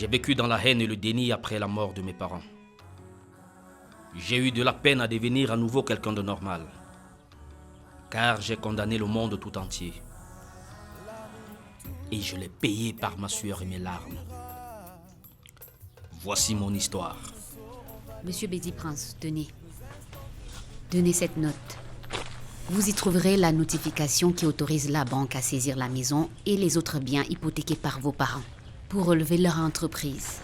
J'ai vécu dans la haine et le déni après la mort de mes parents. J'ai eu de la peine à devenir à nouveau quelqu'un de normal. Car j'ai condamné le monde tout entier. Et je l'ai payé par ma sueur et mes larmes. Voici mon histoire. Monsieur Bédi Prince, tenez. Tenez cette note. Vous y trouverez la notification qui autorise la banque à saisir la maison et les autres biens hypothéqués par vos parents pour relever leur entreprise.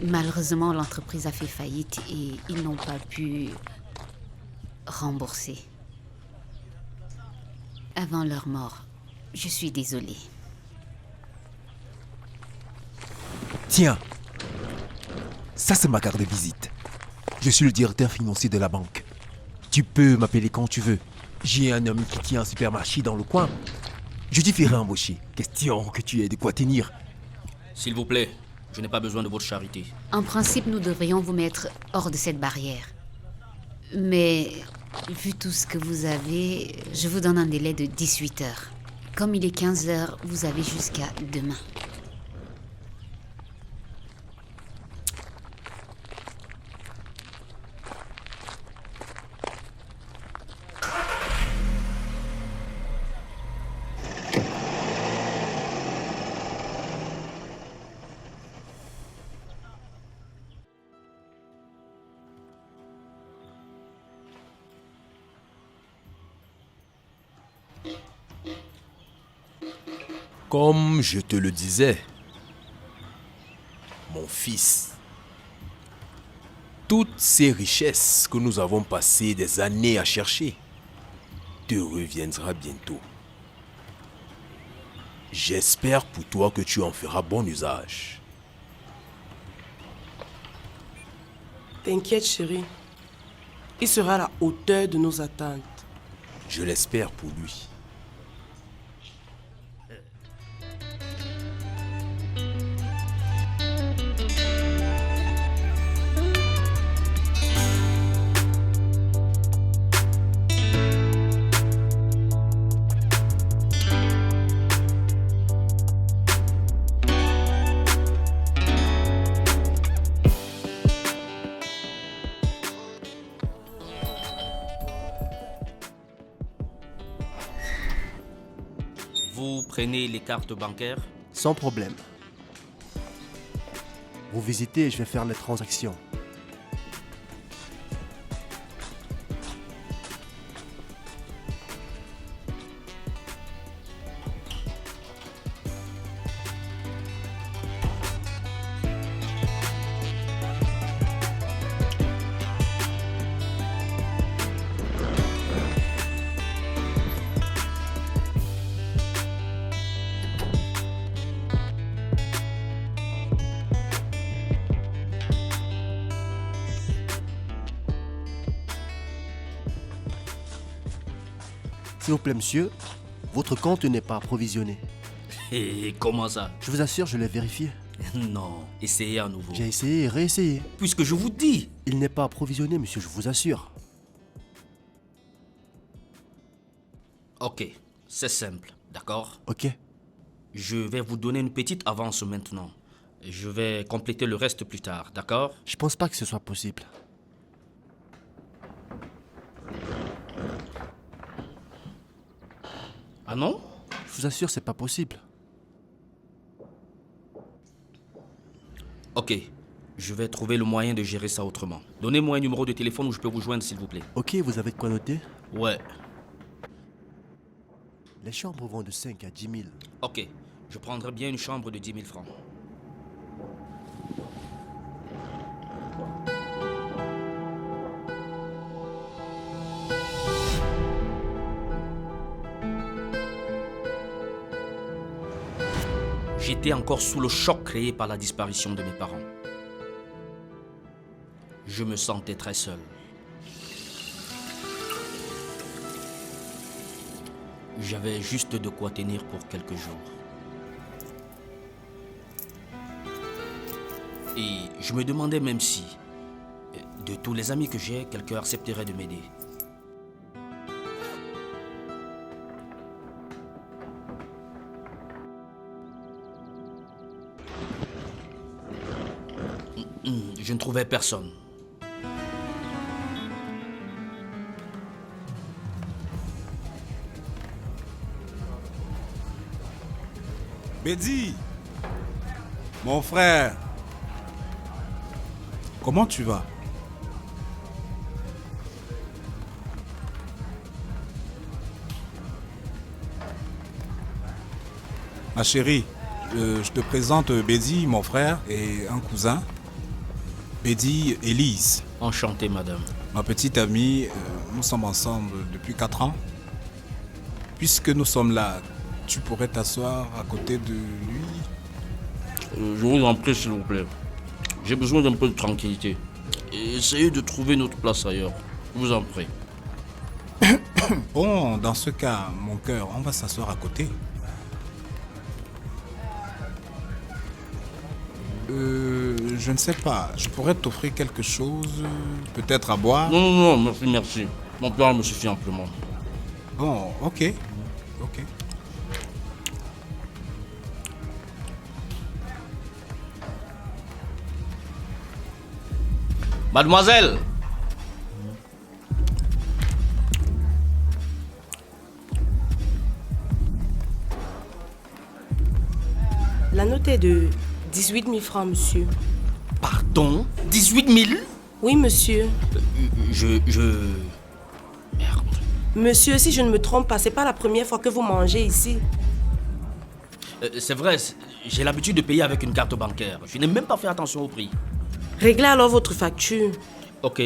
Malheureusement, l'entreprise a fait faillite et ils n'ont pas pu rembourser. Avant leur mort, je suis désolée. Tiens, ça c'est ma carte de visite. Je suis le directeur financier de la banque. Tu peux m'appeler quand tu veux. J'ai un ami qui tient un supermarché dans le coin. Je t'y ferai embaucher. Question que tu aies de quoi tenir. S'il vous plaît, je n'ai pas besoin de votre charité. En principe, nous devrions vous mettre hors de cette barrière. Mais, vu tout ce que vous avez, je vous donne un délai de 18 heures. Comme il est 15 heures, vous avez jusqu'à demain. Comme je te le disais, mon fils, toutes ces richesses que nous avons passé des années à chercher te reviendra bientôt. J'espère pour toi que tu en feras bon usage. T'inquiète, chérie. Il sera à la hauteur de nos attentes. Je l'espère pour lui. Vous prenez les cartes bancaires. Sans problème. Vous visitez et je vais faire les transactions. S'il vous plaît, monsieur, votre compte n'est pas approvisionné. Et comment ça? Je vous assure, je l'ai vérifié. Non, essayez à nouveau. J'ai essayé et réessayé. Puisque je vous dis. Il n'est pas approvisionné, monsieur, je vous assure. Ok, c'est simple, d'accord? Ok. Je vais vous donner une petite avance maintenant. Je vais compléter le reste plus tard, d'accord? Je pense pas que ce soit possible. Ah non? Je vous assure, c'est pas possible. Ok, je vais trouver le moyen de gérer ça autrement. Donnez-moi un numéro de téléphone où je peux vous joindre, s'il vous plaît. Ok, vous avez de quoi noter? Ouais, Les chambres vont de 5 à 10 000. ok. Je prendrai bien une chambre de 10 000 francs. J'étais encore sous le choc créé par la disparition de mes parents. Je me sentais très seul. J'avais juste de quoi tenir pour quelques jours. Et je me demandais même si, de tous les amis que j'ai, quelqu'un accepterait de m'aider. Je ne trouvais personne. Bédi, mon frère, comment tu vas? Ma chérie, je te présente Bédi, mon frère, et un cousin. Bédi, Élise. Enchanté, madame. Ma petite amie, nous sommes ensemble depuis 4 ans. Puisque nous sommes là, tu pourrais t'asseoir à côté de lui. Je vous en prie, s'il vous plaît. J'ai besoin d'un peu de tranquillité. Essayez de trouver notre place ailleurs. Je vous en prie. Bon, dans ce cas, mon cœur, on va s'asseoir à côté. Je ne sais pas, je pourrais t'offrir quelque chose, peut-être à boire. Non, merci, merci. Mon père me suffit amplement. Bon, ok. Mademoiselle! La note est de 18 000 francs, monsieur. Pardon? 18 000? Oui, monsieur. Merde. Monsieur, si je ne me trompe pas, c'est pas la première fois que vous mangez ici. C'est vrai, j'ai l'habitude de payer avec une carte bancaire. Je n'ai même pas fait attention au prix. Réglez alors votre facture. Ok,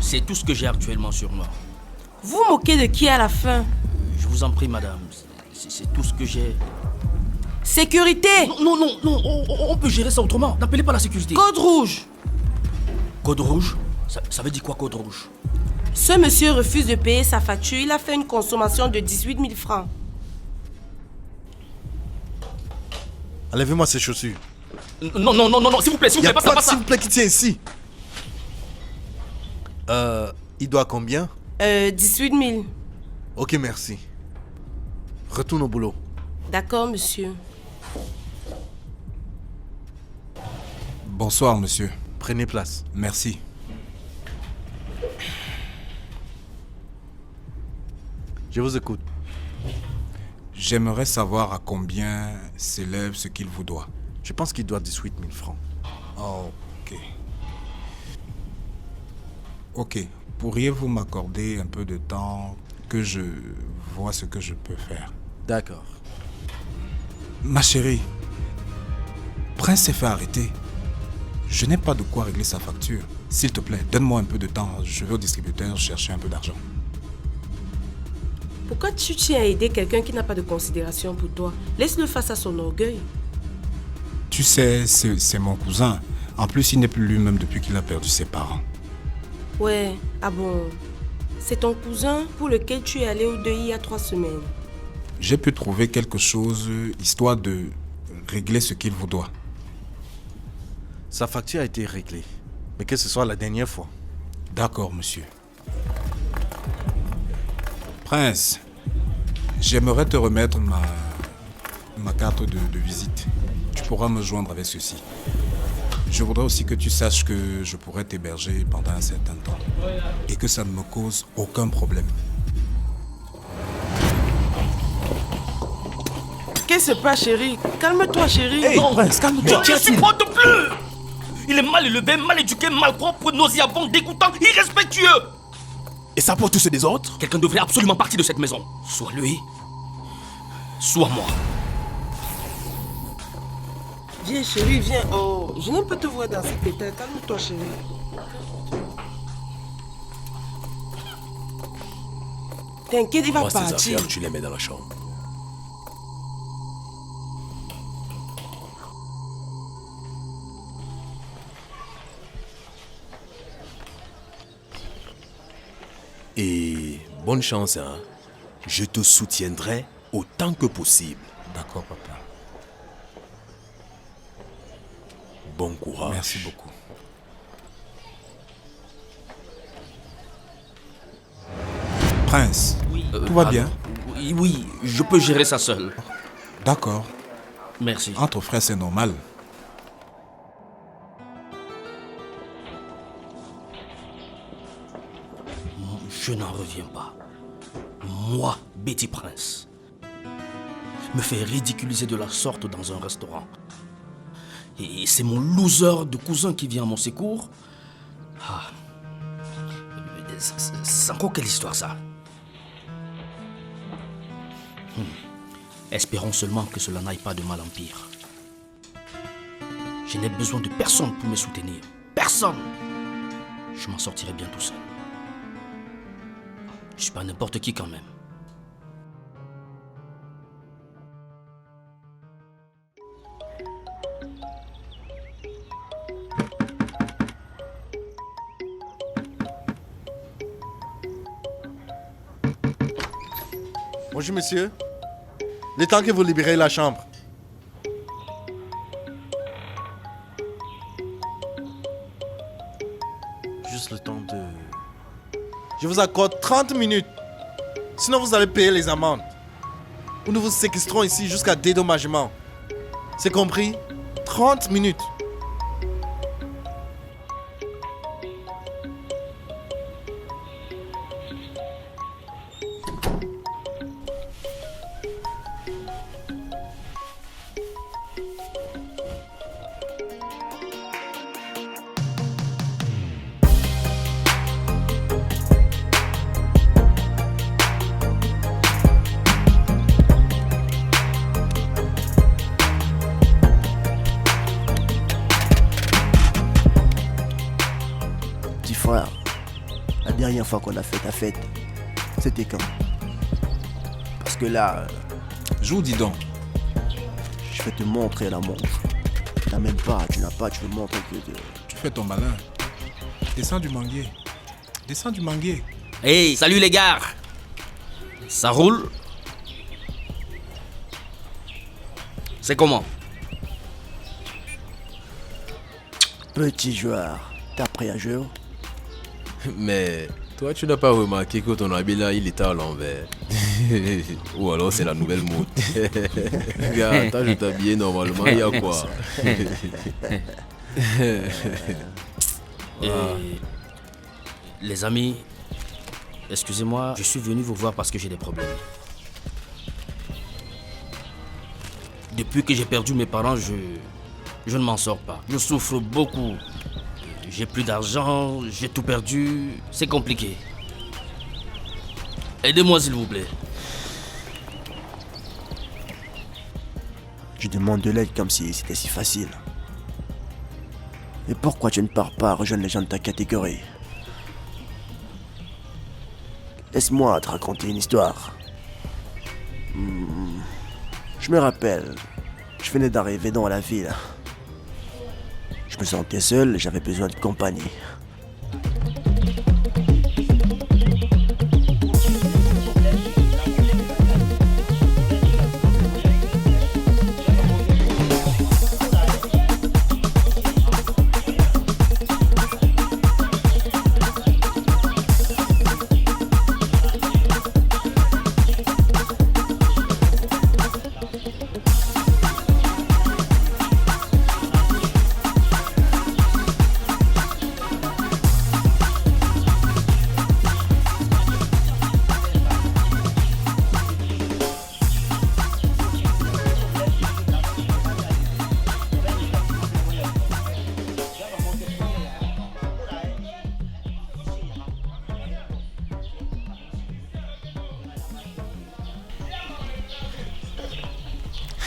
c'est tout ce que j'ai actuellement sur moi. Vous vous moquez de qui à la fin? Je vous en prie, madame. C'est tout ce que j'ai. Sécurité! Non, on peut gérer ça autrement. N'appelez pas la sécurité. Code rouge! Code rouge? Ça veut dire quoi, code rouge? Ce monsieur refuse de payer sa facture. Il a fait une consommation de 18 000 francs. Enlevez-moi ces chaussures. Non, s'il vous plaît, Il n'y a pas pas de ça. s'il vous plaît qui tient ici. Il doit combien? 18 000. Ok, merci. Retourne au boulot. D'accord, monsieur. Bonsoir, monsieur. Prenez place. Merci. Je vous écoute. J'aimerais savoir à combien s'élève ce qu'il vous doit. Je pense qu'il doit 18 000 francs. Oh, ok. Pourriez-vous m'accorder un peu de temps que je vois ce que je peux faire? D'accord. Ma chérie, Prince s'est fait arrêter. Je n'ai pas de quoi régler sa facture. S'il te plaît, donne-moi un peu de temps. Je vais au distributeur chercher un peu d'argent. Pourquoi tu tiens à aider quelqu'un qui n'a pas de considération pour toi? Laisse-le face à son orgueil. Tu sais, c'est mon cousin. En plus, il n'est plus lui-même depuis qu'il a perdu ses parents. Ouais, ah bon. C'est ton cousin pour lequel tu es allé au deuil il y a 3 semaines. J'ai pu trouver quelque chose, histoire de régler ce qu'il vous doit. Sa facture a été réglée. Mais que ce soit la dernière fois. D'accord, monsieur. Prince, j'aimerais te remettre ma carte de visite. Tu pourras me joindre avec ceci. Je voudrais aussi que tu saches que je pourrais t'héberger pendant un certain temps. Et que ça ne me cause aucun problème. Qu'est-ce qui se passe, chérie? Calme-toi, chérie. Hey, Prince, calme-toi. Je ne supporte plus. Il est mal élevé, mal éduqué, mal propre, nauséabond, dégoûtant, irrespectueux. Et ça pour tous ces désordres? Quelqu'un devrait absolument partir de cette maison. Soit lui, soit moi. Viens, chérie, viens. Oh, je n'aime pas te voir dans cet état. Calme-toi, chérie. T'inquiète, il va partir. Tu les mets dans la chambre. Et bonne chance, hein. Je te soutiendrai autant que possible. D'accord, papa. Bon courage. Merci beaucoup. Prince, tout va bien? Oui, je peux gérer ça seul. D'accord. Merci. Entre frères, c'est normal. Je n'en reviens pas. Moi, Betty Prince, me faire ridiculiser de la sorte dans un restaurant. Et c'est mon loser de cousin qui vient à mon secours. Ah. C'est encore quelle histoire ça? Espérons seulement que cela n'aille pas de mal en pire. Je n'ai besoin de personne pour me soutenir. Personne! Je m'en sortirai bien tout seul. Je suis pas n'importe qui quand même. Bonjour, monsieur. Le temps que vous libérez la chambre. Juste le temps de... Je vous accorde 30 minutes. Sinon, vous allez payer les amendes. Ou nous vous séquestrons ici jusqu'à dédommagement. C'est compris? 30 minutes. Petit frère, la dernière fois qu'on a fait ta fête, c'était quand? Parce que là, Joue, dis donc. je vais te montrer la montre. T'as même pas, tu n'as pas, tu veux me montrer que... Tu fais ton malin. Descends du manguier. Descends du manguier. Hey, salut les gars! Ça roule? C'est comment? Petit joueur, t'as pris un jeu? Mais toi, tu n'as pas remarqué que ton habit là, il était à l'envers. Ou alors c'est la nouvelle mode. Gars, toi, je t'habillais normalement, il y a quoi? Et les amis, excusez-moi, je suis venu vous voir parce que j'ai des problèmes. Depuis que j'ai perdu mes parents, je ne m'en sors pas. Je souffre beaucoup. J'ai plus d'argent, j'ai tout perdu. C'est compliqué. Aidez-moi s'il vous plaît. Tu demandes de l'aide comme si c'était si facile. Et pourquoi tu ne pars pas rejoindre les gens de ta catégorie? Laisse-moi te raconter une histoire. Je me rappelle, je venais d'arriver dans la ville. Je me sentais seul et j'avais besoin de compagnie.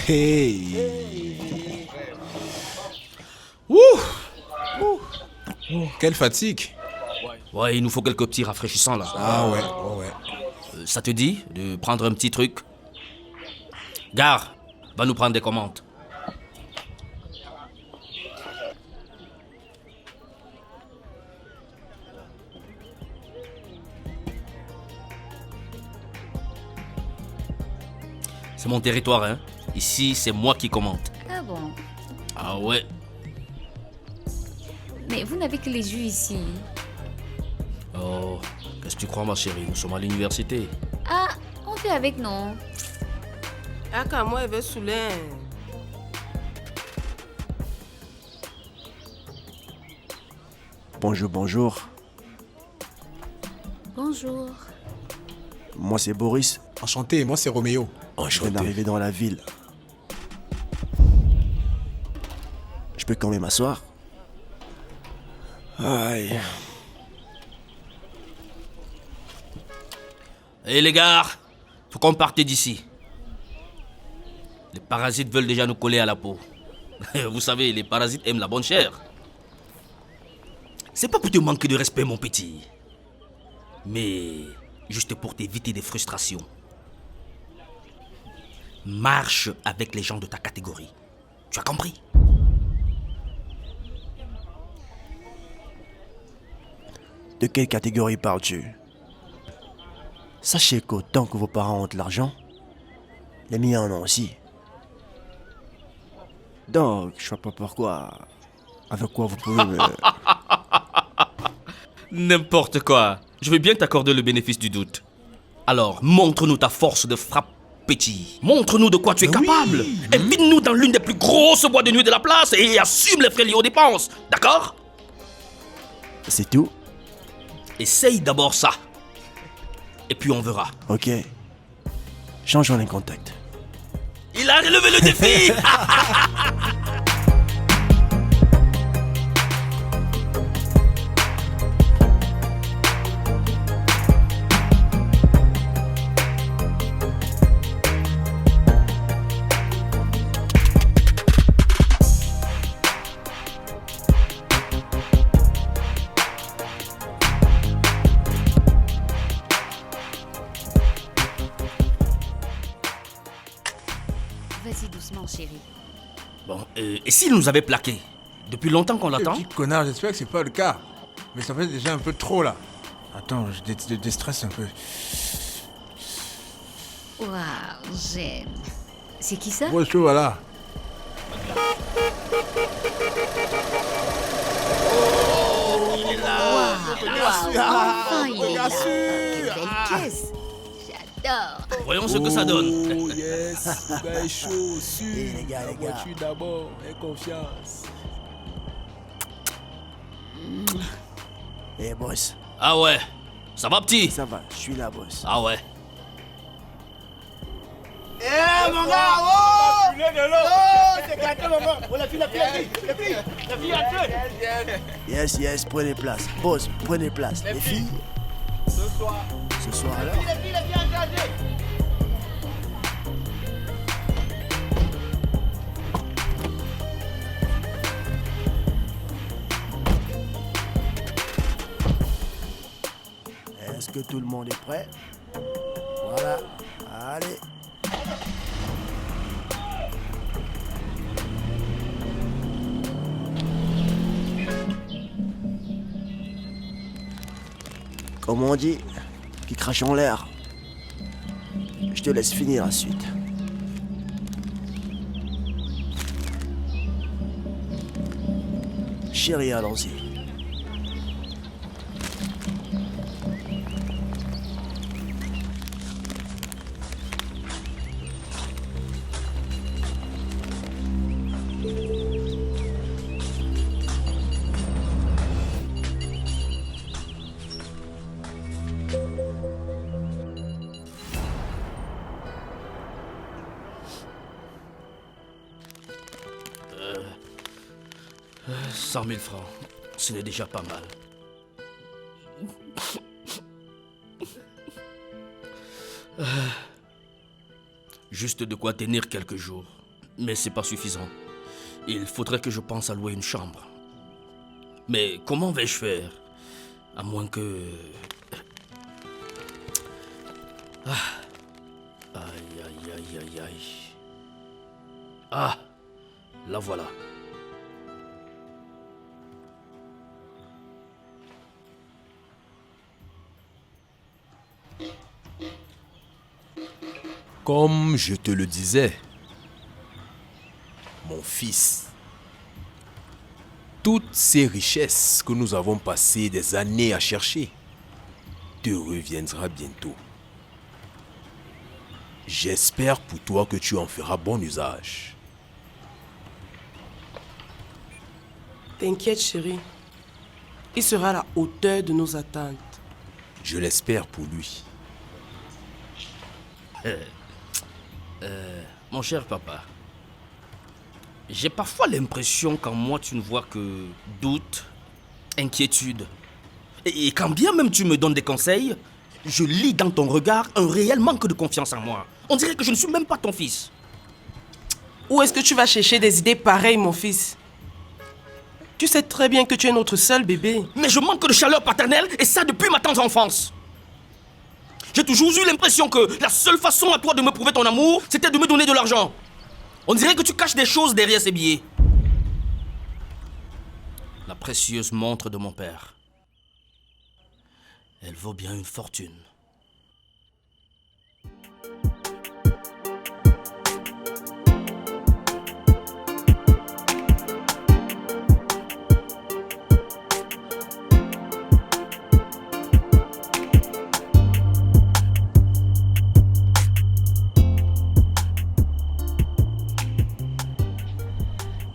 Hey! Quelle fatigue! Ouais, il nous faut quelques petits rafraîchissants là. Ah ouais, ouais. Ça te dit de prendre un petit truc? Gare, va nous prendre des commandes. C'est mon territoire, hein. Ici, c'est moi qui commente. Ah bon? Ah ouais. Mais vous n'avez que les jus ici. Oh, qu'est-ce que tu crois, ma chérie? Nous sommes à l'université. Ah, on fait avec, non? Ah, quand moi, elle veut saouler. Bonjour, bonjour. Bonjour. Moi, c'est Boris. Enchanté, moi c'est Roméo. Je viens d'arriver dans la ville. Je peux quand même m'asseoir? Aïe. Hé les gars, faut qu'on parte d'ici. Les parasites veulent déjà nous coller à la peau. Vous savez, les parasites aiment la bonne chair. C'est pas pour te manquer de respect, mon petit. Mais juste pour t'éviter des frustrations. Marche avec les gens de ta catégorie. Tu as compris? De quelle catégorie parles-tu? Sachez qu'autant que vos parents ont de l'argent, les miens en ont aussi. Donc, je vois pas pourquoi. Avec quoi vous pouvez me... N'importe quoi. Je veux bien t'accorder le bénéfice du doute. Alors, montre-nous ta force de frappe, petit. Montre-nous de quoi tu es capable. Invite-nous dans l'une des plus grosses boîtes de nuit de la place et assume les frais liés aux dépenses. D'accord? C'est tout? Essaye d'abord ça. Et puis on verra. Ok. Changeons les contacts. Il a relevé le défi. Vas-y doucement, chérie. Bon, et s'il nous avait plaqué? Depuis longtemps qu'on l'attend. Petit connard, j'espère que c'est pas le cas. Mais ça fait déjà un peu trop là. Attends, je déstresse un peu. Waouh, j'aime. C'est qui ça? Bonjour, voilà. Enfin, il est là. Quelle belle caisse. J'adore. Voyons ce que ça donne. Oh yes, ben chaud, sûr. les gars, La les gars. voiture d'abord, et confiance. Eh boss, Ah ouais. Ça va, petit? ça va, je suis là boss. Ah ouais. Yes, yes, prenez place. Boss, prenez place. Les filles? Ce soir alors? Est-ce que tout le monde est prêt? Voilà, allez. Comme on dit, qui crache en l'air. Je te laisse finir la suite. Chérie, allons-y. Euh, 100 000 francs, ce n'est déjà pas mal. Juste de quoi tenir quelques jours. Mais c'est pas suffisant. Il faudrait que je pense à louer une chambre. Mais comment vais-je faire? À moins que... Aïe, aïe, aïe, aïe, aïe. Ah, la voilà. Comme je te le disais, Mon fils, toutes ces richesses que nous avons passé des années à chercher te reviendra bientôt. J'espère pour toi que tu en feras bon usage. T'inquiète, chérie. Il sera à la hauteur de nos attentes. Je l'espère pour lui. Mon cher papa, j'ai parfois l'impression qu'en moi tu ne vois que doute, inquiétude. Et quand bien même tu me donnes des conseils, je lis dans ton regard un réel manque de confiance en moi. On dirait que je ne suis même pas ton fils. Où est-ce que tu vas chercher des idées pareilles, mon fils? Tu sais très bien que tu es notre seul bébé. Mais je manque de chaleur paternelle et ça depuis ma tendre enfance. J'ai toujours eu l'impression que la seule façon à toi de me prouver ton amour, c'était de me donner de l'argent. On dirait que tu caches des choses derrière ces billets. La précieuse montre de mon père. Elle vaut bien une fortune.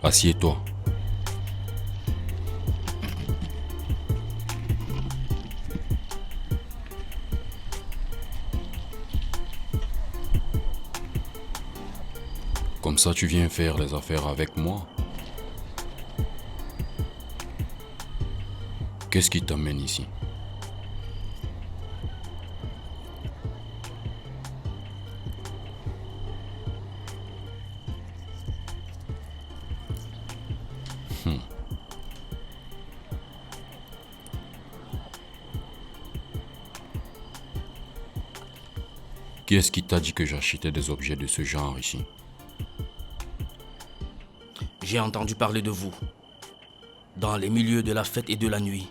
Assieds-toi. Comme ça, tu viens faire les affaires avec moi. Qu'est-ce qui t'amène ici? Qui est-ce qui t'a dit que j'achetais des objets de ce genre ici? J'ai entendu parler de vous, dans les milieux de la fête et de la nuit.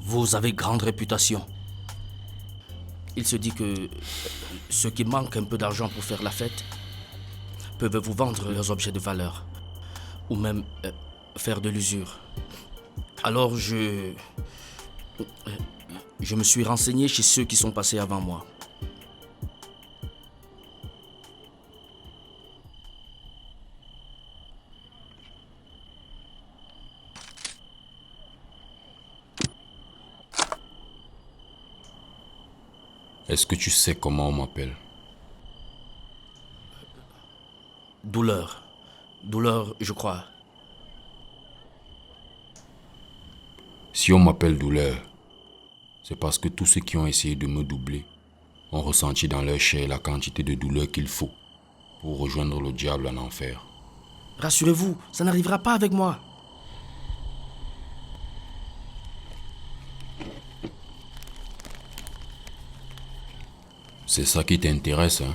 Vous avez grande réputation. Il se dit que ceux qui manquent un peu d'argent pour faire la fête peuvent vous vendre leurs objets de valeur, ou même faire de l'usure. Alors je me suis renseigné chez ceux qui sont passés avant moi. Est-ce que tu sais comment on m'appelle? Douleur. Douleur, je crois. Si on m'appelle Douleur, c'est parce que tous ceux qui ont essayé de me doubler ont ressenti dans leur chair la quantité de douleur qu'il faut pour rejoindre le diable en enfer. Rassurez-vous, ça n'arrivera pas avec moi. C'est ça qui t'intéresse, hein?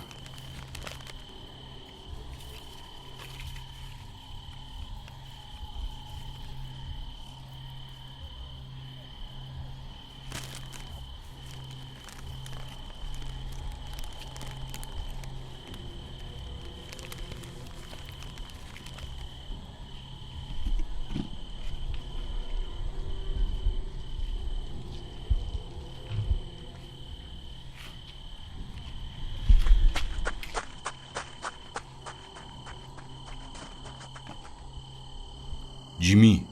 Jimmy,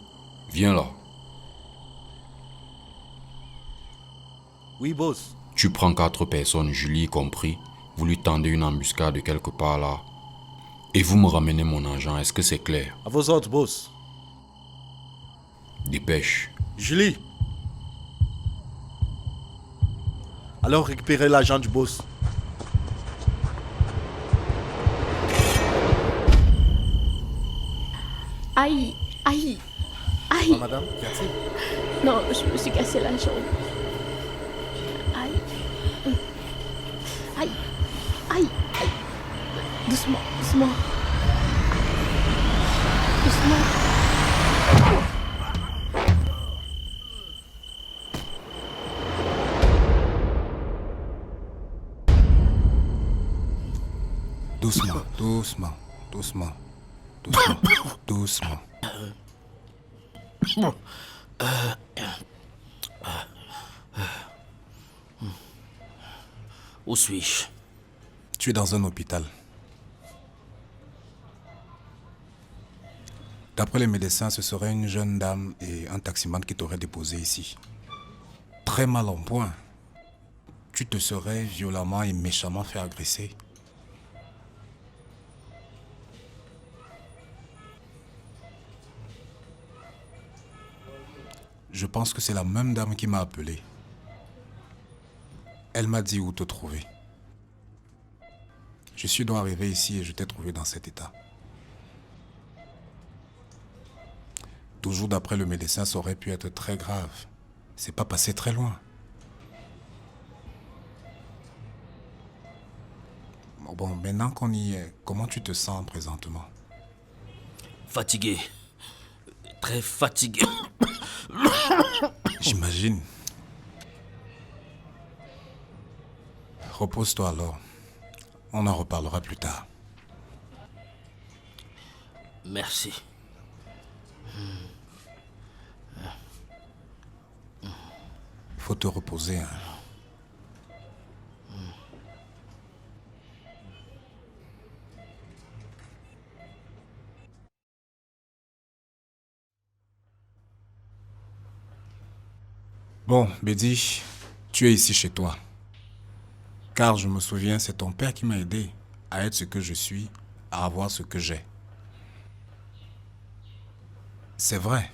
viens là. Oui, boss. Tu prends 4 personnes, Julie compris, vous lui tendez une embuscade quelque part là, et vous me ramenez mon argent, est-ce que c'est clair? À vos ordres, boss. Dépêche. Julie. Alors récupérez l'argent du boss. Aïe, aïe, Ah, aïe. madame, qu'y a-t-il? Non, je me suis cassé la jambe. Aïe. Aïe, aïe, aïe. Doucement, doucement. Doucement. Doucement, doucement. Doucement. Doucement. Doucement. Où suis-je? Tu es dans un hôpital. D'après les médecins, ce serait une jeune dame et un taximan qui t'auraient déposé ici. Très mal en point. Tu te serais violemment et méchamment fait agresser. Je pense que c'est la même dame qui m'a appelé. Elle m'a dit où te trouver. Je suis donc arrivé ici et je t'ai trouvé dans cet état. Toujours d'après le médecin, ça aurait pu être très grave. C'est pas passé très loin. Bon, maintenant qu'on y est, comment tu te sens présentement? Fatigué. Très fatigué. J'imagine. Repose-toi alors. On en reparlera plus tard. Merci. Faut te reposer, hein. Bon, Bédi, tu es ici chez toi. Car je me souviens, c'est ton père qui m'a aidé à être ce que je suis, à avoir ce que j'ai. C'est vrai.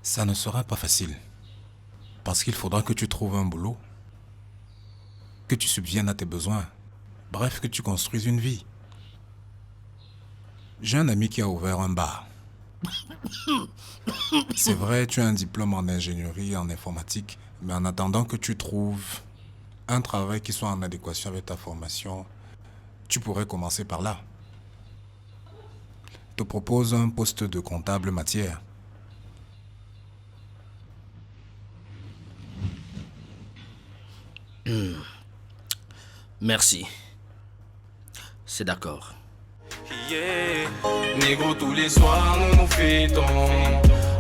Ça ne sera pas facile. Parce qu'il faudra que tu trouves un boulot, que tu subviennes à tes besoins, bref, que tu construises une vie. J'ai un ami qui a ouvert un bar. C'est vrai, tu as un diplôme en ingénierie et en informatique, mais en attendant que tu trouves un travail qui soit en adéquation avec ta formation, tu pourrais commencer par là. Je te propose un poste de comptable matière. Merci. C'est d'accord. Yeah. Négro, tous les soirs nous nous fêtons.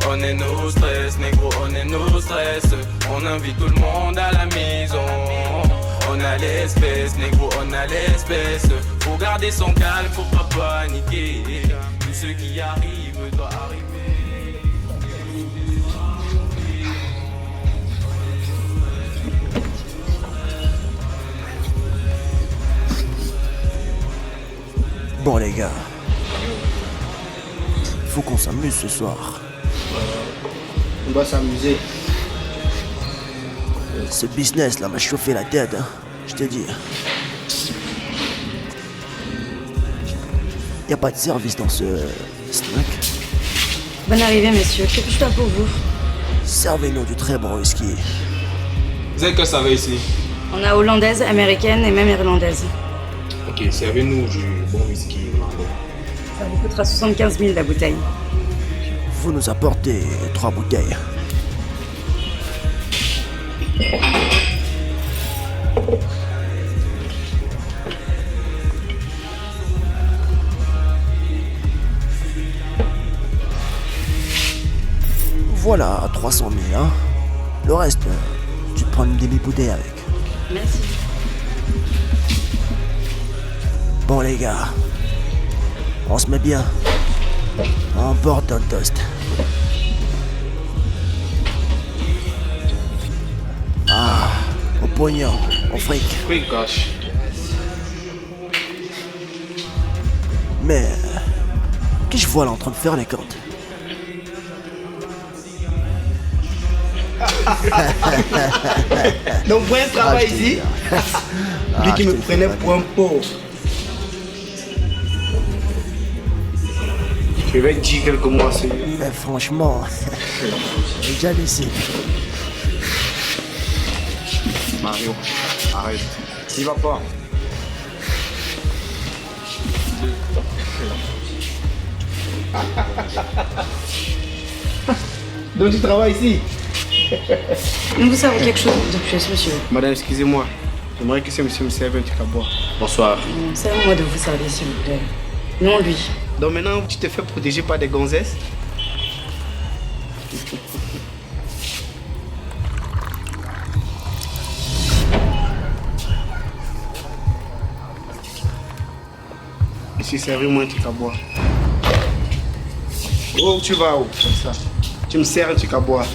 On est nos stress, négro, on est nos stress. On invite tout le monde à la maison. On a l'espèce, négro, on a l'espèce. Faut garder son calme, faut pas paniquer. Tout ce qui arrive doit arriver. Bon les gars, faut qu'on s'amuse ce soir. On doit s'amuser. Ce business là m'a chauffé la tête, hein, je te dis. Y a pas de service dans ce snack. Bonne arrivée messieurs, que puis-je faire pour vous? Servez-nous du très bon whisky. Vous êtes que ça va ici? On a hollandaise, américaine et même irlandaise. Ok, servez-nous du bon whisky irlandais. Ça vous coûtera 75 000 la bouteille. Vous nous apportez 3 bouteilles. Voilà, 300 000, hein. Le reste, tu prends une demi-bouteille avec. Merci. Bon les gars, on se met bien. On porte un toast. Ah, au pognon, au fric. Quick gosh. Mais, qu'est-ce que je vois là en train de faire les comptes? Donc Prince travaille ici. Lui qui me prenait pour un pauvre. Je vais te dire quelques mois c'est. Mais franchement, j'ai déjà laissé. Mario, arrête. Il va pas. Donc tu travailles ici? Nous vous savons quelque chose de plus, monsieur. Madame, excusez-moi. J'aimerais que ce monsieur me serve un truc à boire. Bonsoir. C'est à moi de vous servir, s'il vous plaît. Non, lui. Donc maintenant, tu te fais protéger par des gonzesses? Ici, servis-moi un truc à boire. Oh, tu vas où? Comme ça. Tu me sers un truc à boire.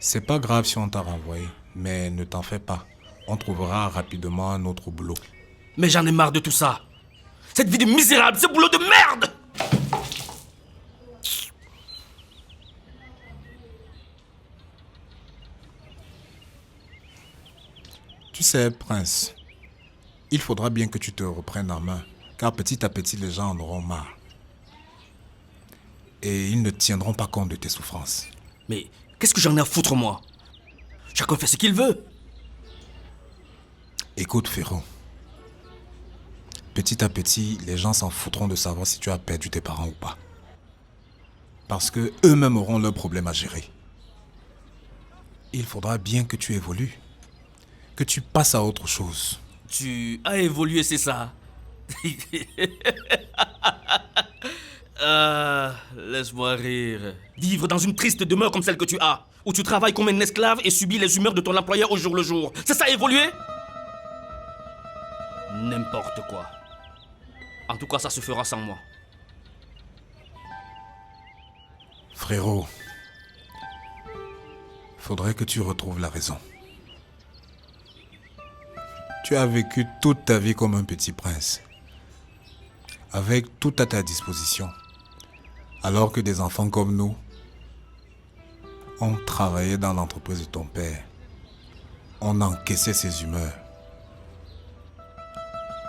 C'est pas grave si on t'a renvoyé, mais ne t'en fais pas. On trouvera rapidement un autre boulot. Mais j'en ai marre de tout ça. Cette vie de misérable, ce boulot de merde! Tu sais, Prince, il faudra bien que tu te reprennes en main, car petit à petit, les gens en auront marre. Et ils ne tiendront pas compte de tes souffrances. Mais qu'est-ce que j'en ai à foutre, moi? Chacun fait ce qu'il veut. Écoute, Ferro. Petit à petit, les gens s'en foutront de savoir si tu as perdu tes parents ou pas. Parce que eux-mêmes auront leurs problèmes à gérer. Il faudra bien que tu évolues. Que tu passes à autre chose. Tu as évolué, c'est ça? Laisse-moi rire. Vivre dans une triste demeure comme celle que tu as, où tu travailles comme un esclave et subis les humeurs de ton employeur au jour le jour. C'est ça, évoluer? N'importe quoi. En tout cas, ça se fera sans moi. Frérot, faudrait que tu retrouves la raison. Tu as vécu toute ta vie comme un petit prince, avec tout à ta disposition, alors que des enfants comme nous ont travaillé dans l'entreprise de ton père. On encaissait ses humeurs.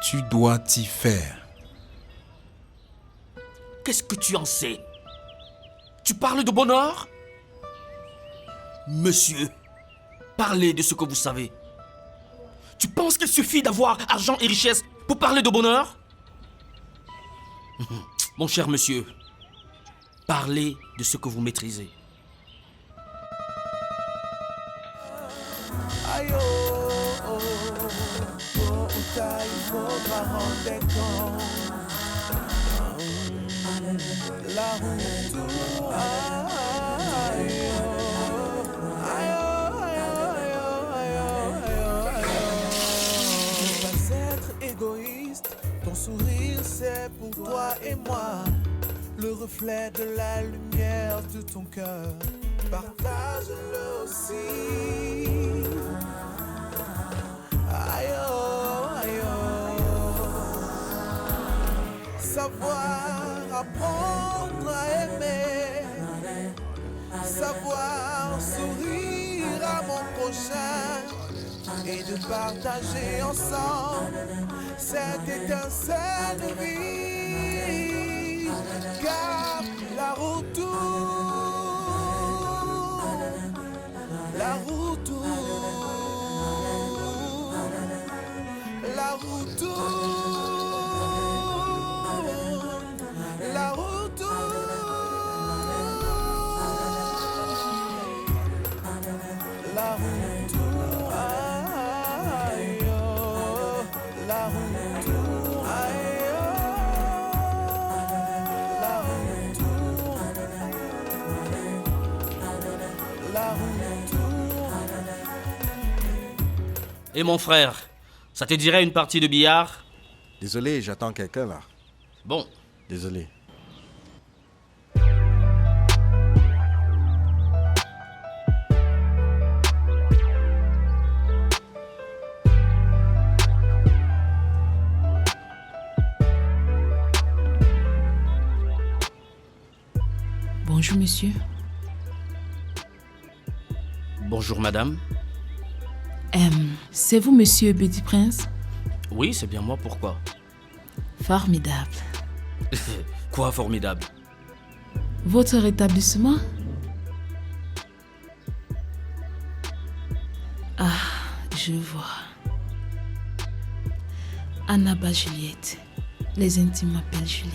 Tu dois t'y faire. Qu'est-ce que tu en sais? Tu parles de bonheur? Monsieur, parlez de ce que vous savez. Tu penses qu'il suffit d'avoir argent et richesse pour parler de bonheur? Mon cher monsieur, parlez de ce que vous maîtrisez. Aïe oh, oh, oh, il faudra rendre compte. La route tourne, aïe oh, aïe oh, aïe oh, aïe oh, aïe oh. Ne pas être égoïste, ton sourire c'est pour toi et moi. Le reflet de la lumière de ton cœur, partage-le aussi. Aïe oh, aïe oh. Savoir apprendre à aimer, savoir sourire à mon prochain et de partager ensemble cette étincelle de vie. Car la route tourne, la route tourne, la route tourne, la route tourne, la route tourne, aïe, oh, la route tourne, aïe, Et mon frère, ça te dirait une partie de billard? Désolé, j'attends quelqu'un là. Bon. Désolé. Bonjour, monsieur. Bonjour, madame. C'est vous, monsieur Betty Prince? Oui, c'est bien moi, pourquoi? Formidable. Quoi formidable? Votre rétablissement? Ah, je vois. Annaba Juliette. Les intimes m'appellent Julie.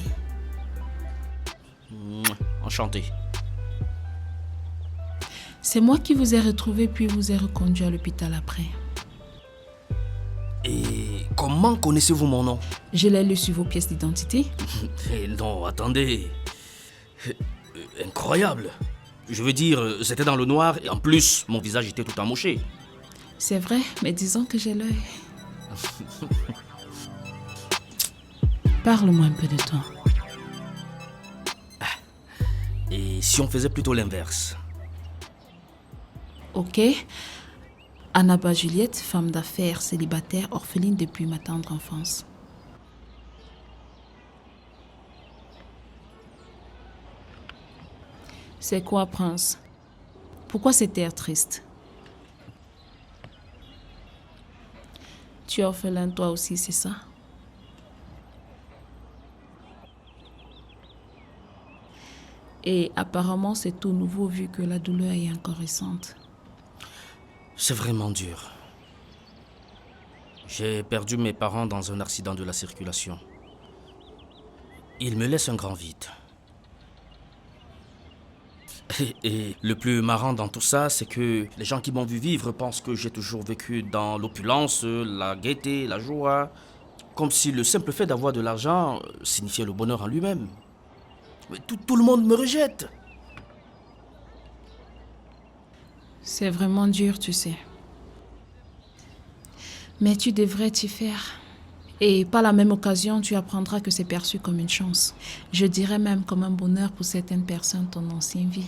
Enchanté. C'est moi qui vous ai retrouvé puis vous ai reconduit à l'hôpital après. Et comment connaissez-vous mon nom? Je l'ai lu sur vos pièces d'identité. Non, attendez. Incroyable. Je veux dire, c'était dans le noir et en plus, mon visage était tout amoché. C'est vrai, mais disons que j'ai l'œil. Parle-moi un peu de toi. Et si on faisait plutôt l'inverse? Ok. Annaba Juliette, femme d'affaires, célibataire, orpheline depuis ma tendre enfance. C'est quoi, Prince? Pourquoi cet air triste? Tu es orphelin toi aussi, c'est ça? Et apparemment, c'est tout nouveau vu que la douleur est encore récente. C'est vraiment dur. J'ai perdu mes parents dans un accident de la circulation. Ils me laissent un grand vide. Et le plus marrant dans tout ça, c'est que les gens qui m'ont vu vivre pensent que j'ai toujours vécu dans l'opulence, la gaieté, la joie. Comme si le simple fait d'avoir de l'argent signifiait le bonheur en lui-même. Mais tout le monde me rejette. C'est vraiment dur, tu sais. Mais tu devrais t'y faire. Et par la même occasion, tu apprendras que c'est perçu comme une chance. Je dirais même comme un bonheur pour certaines personnes ton ancienne vie.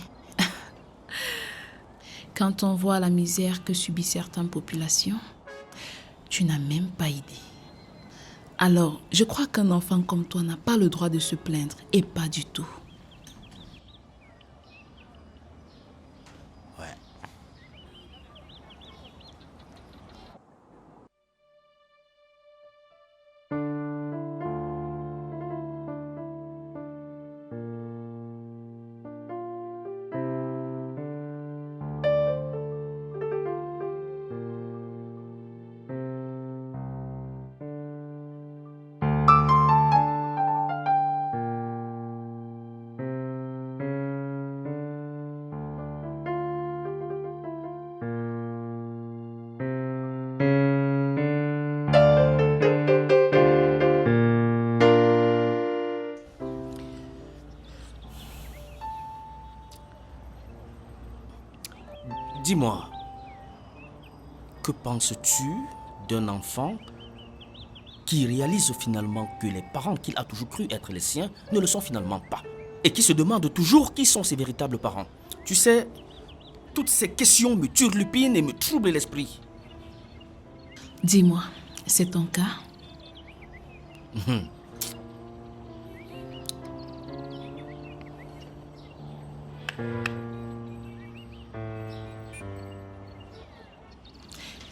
Quand on voit la misère que subissent certaines populations, tu n'as même pas idée. Alors, je crois qu'un enfant comme toi n'a pas le droit de se plaindre, et pas du tout. Dis-moi, que penses-tu d'un enfant qui réalise finalement que les parents qu'il a toujours cru être les siens ne le sont finalement pas et qui se demande toujours qui sont ses véritables parents? Tu sais, toutes ces questions me turlupinent et me troublent l'esprit. Dis-moi, c'est ton cas?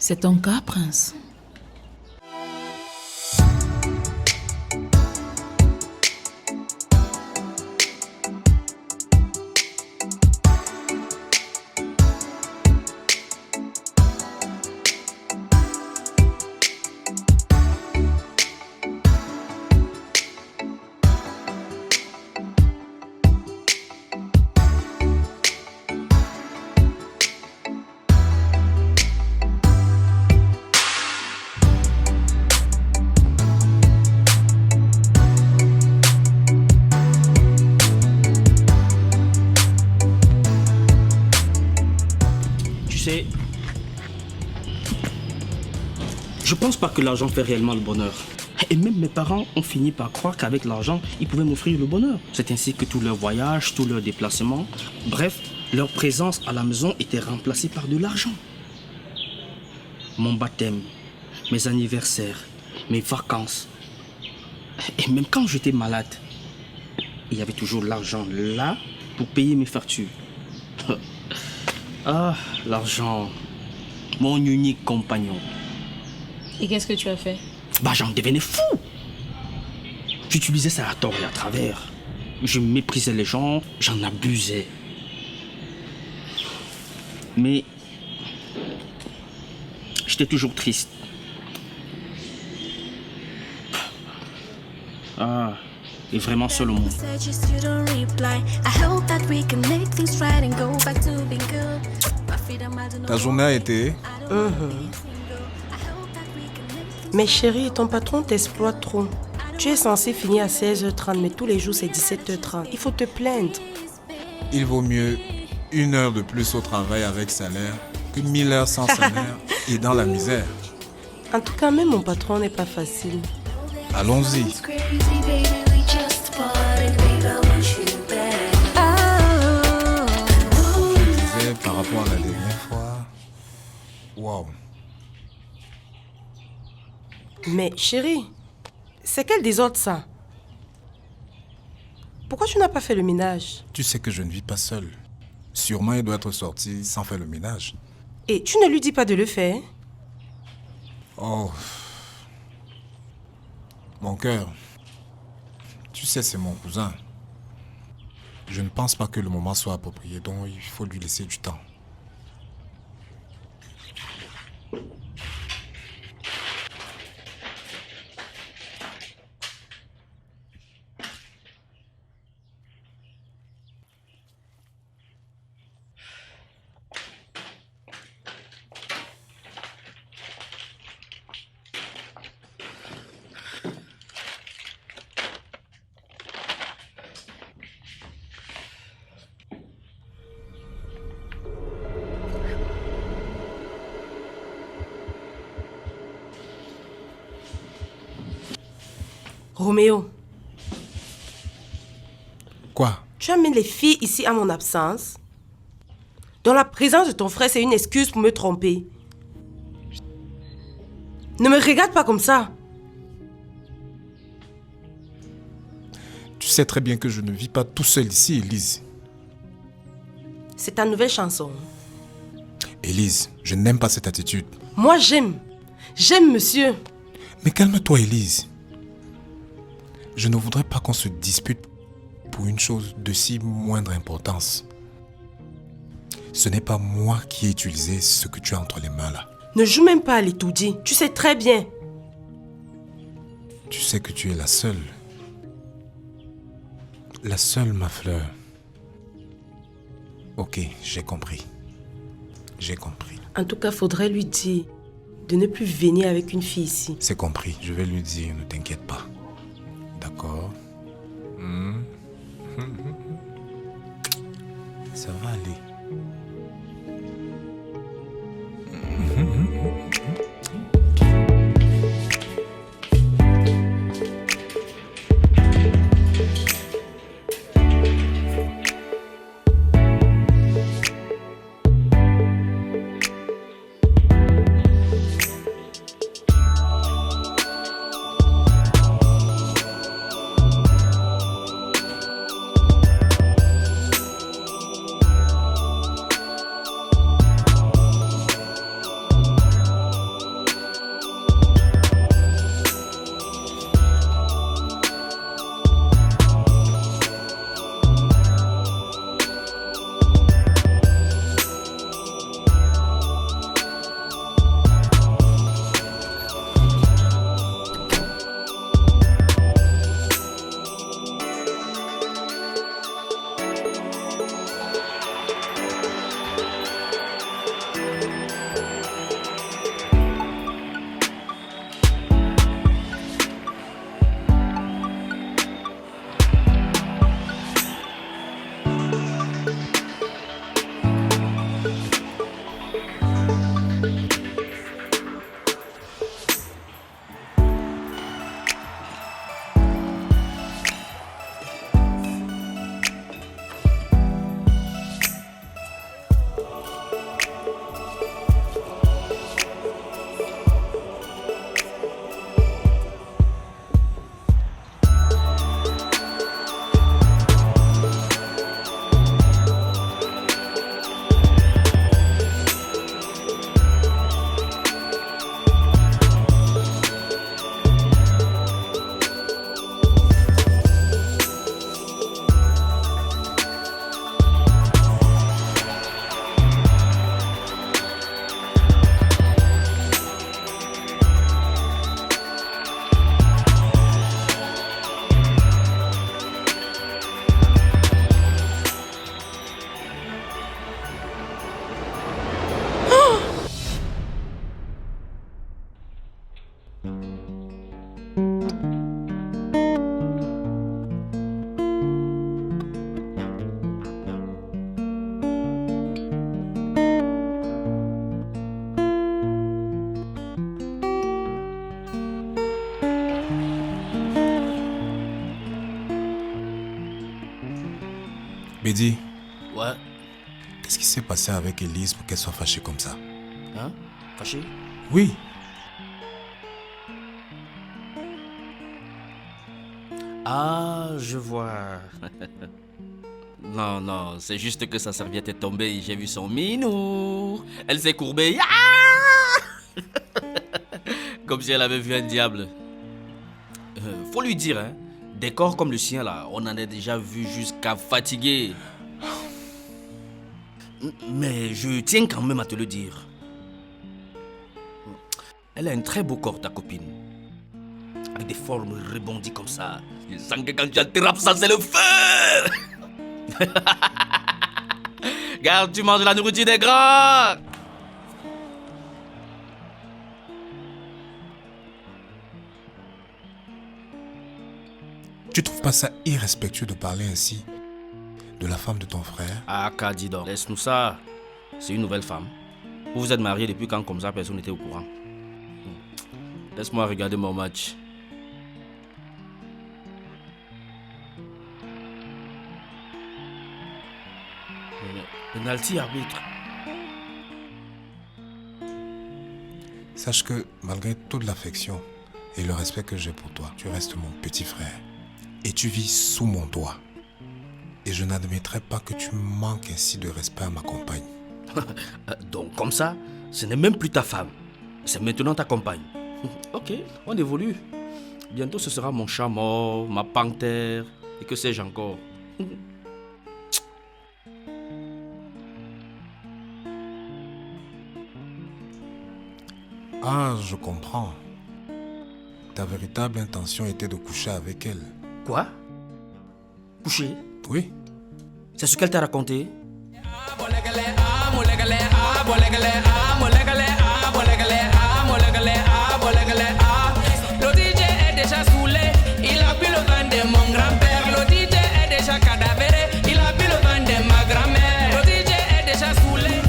C'est ton cas, Prince? Je pense pas que l'argent fait réellement le bonheur. Et même mes parents ont fini par croire qu'avec l'argent, ils pouvaient m'offrir le bonheur. C'est ainsi que tous leurs voyages, tous leurs déplacements, bref, leur présence à la maison était remplacée par de l'argent. Mon baptême, mes anniversaires, mes vacances. Et même quand j'étais malade, il y avait toujours l'argent là pour payer mes factures. Ah, l'argent. Mon unique compagnon. Et qu'est-ce que tu as fait? Bah, j'en devenais fou. J'utilisais ça à tort et à travers. Je méprisais les gens, j'en abusais. Mais j'étais toujours triste. Ah, et vraiment seul au monde. Ta journée a été... Mais chérie, ton patron t'exploite trop. Tu es censé finir à 16h30, mais tous les jours c'est 17h30. Il faut te plaindre. Il vaut mieux 1 heure de plus au travail avec salaire que 1000 heures sans salaire et dans la misère. En tout cas, même mon patron n'est pas facile. Allons-y. Je disais par rapport à la dernière fois... Waouh. Mais chérie, c'est quel désordre ça? Pourquoi tu n'as pas fait le ménage? Tu sais que je ne vis pas seul. Sûrement, il doit être sorti sans faire le ménage. Et tu ne lui dis pas de le faire? Oh. Mon cœur. Tu sais, c'est mon cousin. Je ne pense pas que le moment soit approprié, donc il faut lui laisser du temps. Roméo. Quoi? Tu amènes les filles ici à mon absence? Dans la présence de ton frère, c'est une excuse pour me tromper. Ne me regarde pas comme ça. Tu sais très bien que je ne vis pas tout seul ici, Élise. C'est ta nouvelle chanson. Élise, je n'aime pas cette attitude. Moi, j'aime. J'aime, monsieur. Mais calme-toi, Élise. Je ne voudrais pas qu'on se dispute pour une chose de si moindre importance. Ce n'est pas moi qui ai utilisé ce que tu as entre les mains là. Ne joue même pas à l'étourdi. Tu sais très bien. Tu sais que tu es la seule. La seule, ma fleur. Ok, j'ai compris. J'ai compris. En tout cas, faudrait lui dire de ne plus venir avec une fille ici. C'est compris. Je vais lui dire, ne t'inquiète pas. D'accord. Ça va aller. Bédi. Ouais. Qu'est-ce qui s'est passé avec Élise pour qu'elle soit fâchée comme ça? Hein? Fâché? Oui. Ah, je vois. Non, c'est juste que sa serviette est tombée et j'ai vu son minou. Elle s'est courbée. Ah comme si elle avait vu un diable. Faut lui dire, hein, des corps comme le sien là, on en a déjà vu jusqu'à fatiguer. Mais je tiens quand même à te le dire. Elle a un très beau corps, ta copine. Avec des formes rebondies comme ça. Je sens que quand tu attrapes ça, c'est le feu. Garde, tu manges la nourriture des grands. Tu trouves pas ça irrespectueux de parler ainsi de la femme de ton frère? Ah, dis donc, laisse-nous ça. C'est une nouvelle femme. Vous vous êtes mariés depuis quand comme ça, personne n'était au courant. Laisse-moi regarder mon match. Penalty, arbitre. Sache que malgré toute l'affection et le respect que j'ai pour toi, tu restes mon petit frère. Et tu vis sous mon toit. Et je n'admettrai pas que tu manques ainsi de respect à ma compagne. Donc comme ça, ce n'est même plus ta femme. C'est maintenant ta compagne. Ok, on évolue. Bientôt ce sera mon chat mort, ma panthère, et que sais-je encore. Ah, je comprends. Ta véritable intention était de coucher avec elle. Quoi? Coucher? Oui. C'est ce qu'elle t'a raconté? Le DJ est déjà saoulé, il a bu le vin de mon grand-père. Le DJ est déjà cadavéré, il a bu le vin de ma grand-mère. Le DJ est déjà saoulé.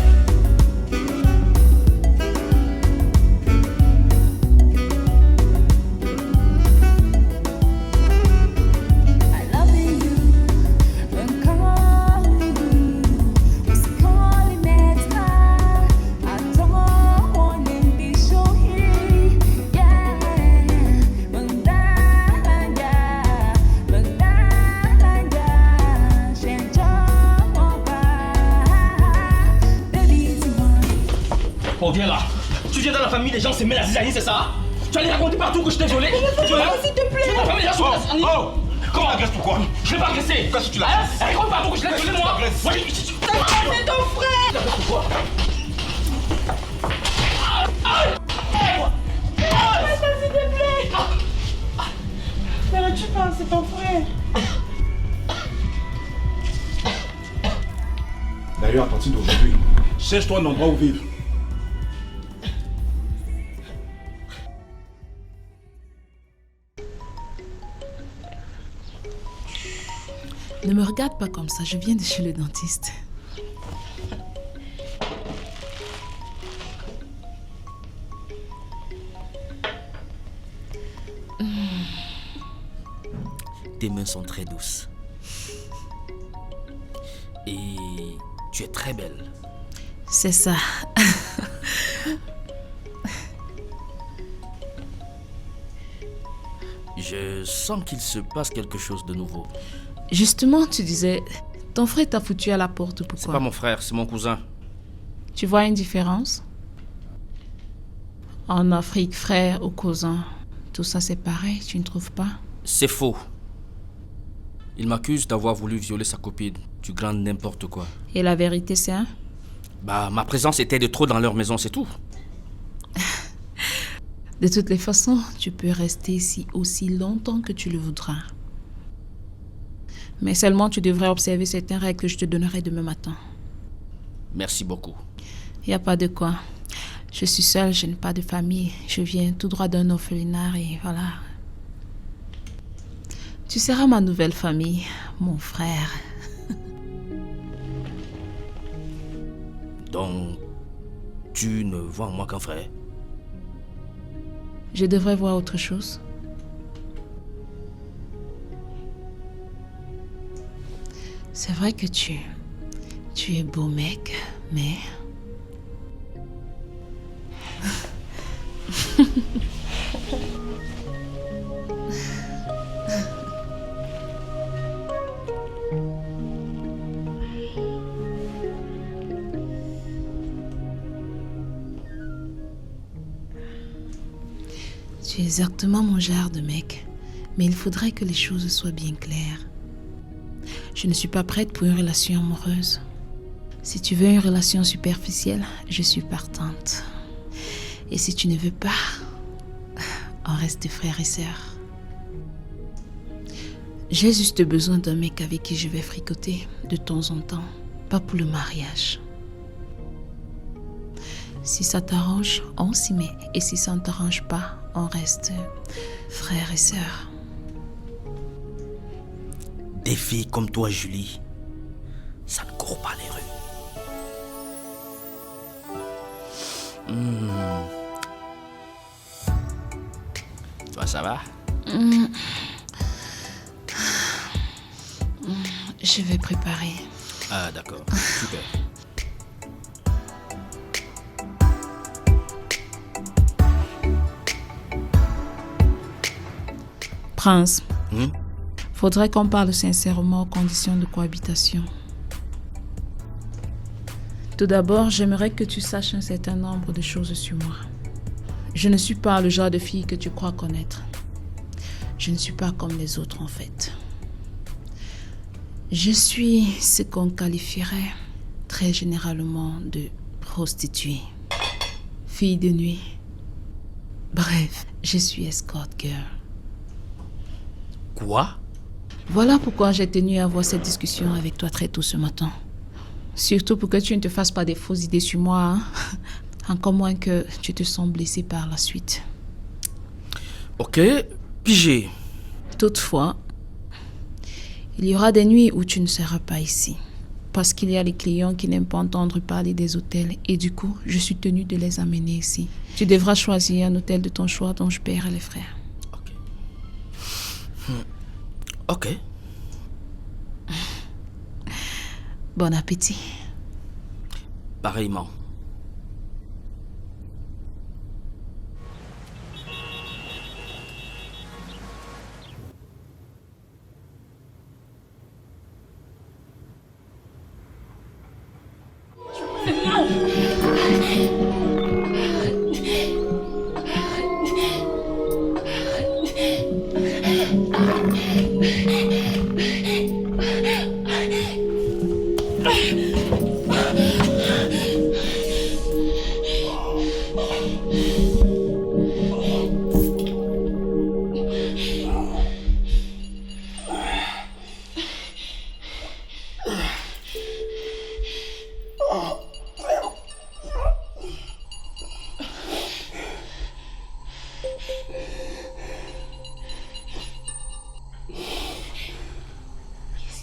Oh, viens là. Tu viens dans la famille, les gens se mettent à zizanie, c'est ça? Tu allais raconter partout que je t'ai violé? S'il te plaît. La famille, les gens se mettent à zizanie. Oh, comment agresse pourquoi? Je l'ai pas agressé. Qu'est-ce que tu l'as fait? Elle raconte partout que je l'ai violé, moi. Moi, C'est ton frère. Pourquoi? S'il te plaît. Mais tu penses, c'est ton frère. D'ailleurs, à partir d'aujourd'hui, cherche-toi un endroit où vivre. Ne me regarde pas comme ça, je viens de chez le dentiste. Tes mains sont très douces. Et tu es très belle. C'est ça. Je sens qu'il se passe quelque chose de nouveau. Justement, tu disais, ton frère t'a foutu à la porte, pourquoi? C'est pas mon frère, c'est mon cousin. Tu vois une différence? En Afrique, frère ou cousin, tout ça c'est pareil, tu ne trouves pas? C'est faux. Il m'accuse d'avoir voulu violer sa copine. Du grand n'importe quoi. Et la vérité c'est un? Bah, ma présence était de trop dans leur maison, c'est tout. De toutes les façons, tu peux rester ici aussi longtemps que tu le voudras. Mais seulement tu devrais observer certaines règles que je te donnerai demain matin. Merci beaucoup. Il n'y a pas de quoi. Je suis seule, je n'ai pas de famille. Je viens tout droit d'un orphelinat et voilà. Tu seras ma nouvelle famille, mon frère. Donc, tu ne vois en moi qu'un frère? Je devrais voir autre chose. C'est vrai que tu es beau mec, mais... Tu es exactement mon genre de mec, mais il faudrait que les choses soient bien claires. Je ne suis pas prête pour une relation amoureuse. Si tu veux une relation superficielle, je suis partante. Et si tu ne veux pas, on reste frères et sœurs. J'ai juste besoin d'un mec avec qui je vais fricoter de temps en temps, pas pour le mariage. Si ça t'arrange, on s'y met. Et si ça ne t'arrange pas, on reste frères et sœurs. Des filles comme toi, Julie, ça ne court pas les rues. Toi, ça va? Je vais préparer. Ah, d'accord. Super. Prince, faudrait qu'on parle sincèrement aux conditions de cohabitation. Tout d'abord, j'aimerais que tu saches un certain nombre de choses sur moi. Je ne suis pas le genre de fille que tu crois connaître. Je ne suis pas comme les autres en fait. Je suis ce qu'on qualifierait très généralement de prostituée, fille de nuit. Bref, je suis escort girl. Quoi? Voilà pourquoi j'ai tenu à avoir cette discussion avec toi très tôt ce matin. Surtout pour que tu ne te fasses pas des fausses idées sur moi, hein? Encore moins que tu te sens blessé par la suite. Ok, pigé. Toutefois, il y aura des nuits où tu ne seras pas ici. Parce qu'il y a les clients qui n'aiment pas entendre parler des hôtels et du coup, je suis tenue de les amener ici. Tu devras choisir un hôtel de ton choix dont je paierai les frais. Ok. Bon appétit. Pareillement.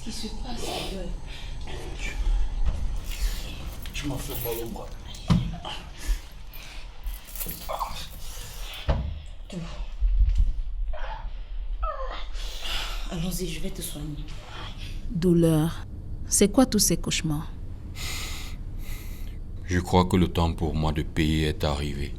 Qu'est-ce qui se passe? Je m'en fais mal au bras. Allons-y, je vais te soigner. Douleur, c'est quoi tous ces cauchemars? Je crois que le temps pour moi de payer est arrivé.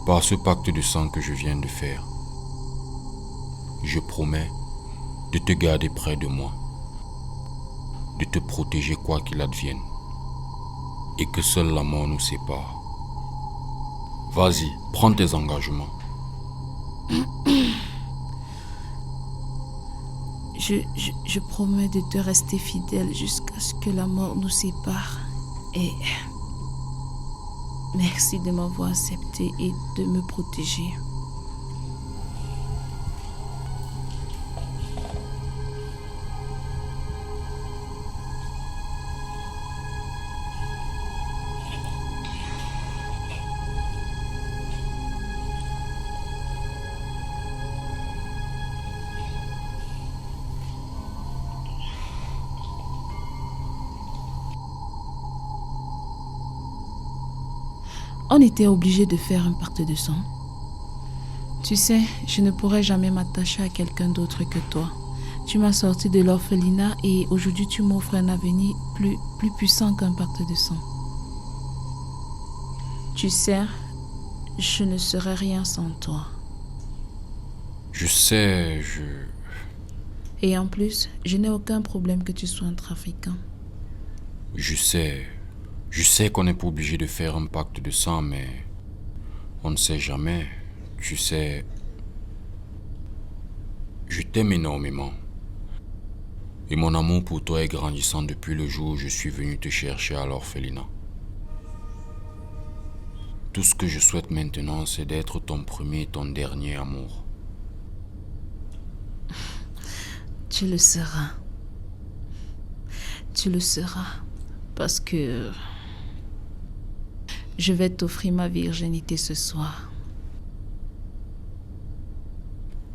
Par ce pacte de sang que je viens de faire, je promets de te garder près de moi, de te protéger quoi qu'il advienne, et que seule la mort nous sépare. Vas-y, prends tes engagements. Je promets de te rester fidèle jusqu'à ce que la mort nous sépare. Et merci de m'avoir accepté et de me protéger. On était obligé de faire un pacte de sang. Tu sais, je ne pourrais jamais m'attacher à quelqu'un d'autre que toi. Tu m'as sorti de l'orphelinat et aujourd'hui tu m'offres un avenir plus puissant qu'un pacte de sang. Tu sais, je ne serais rien sans toi. Je sais, Et en plus, je n'ai aucun problème que tu sois un trafiquant. Je sais qu'on n'est pas obligé de faire un pacte de sang, mais on ne sait jamais. Tu sais, je t'aime énormément. Et mon amour pour toi est grandissant depuis le jour où je suis venu te chercher à l'orphelinat. Tout ce que je souhaite maintenant, c'est d'être ton premier et ton dernier amour. Tu le seras. Tu le seras. Parce que je vais t'offrir ma virginité ce soir.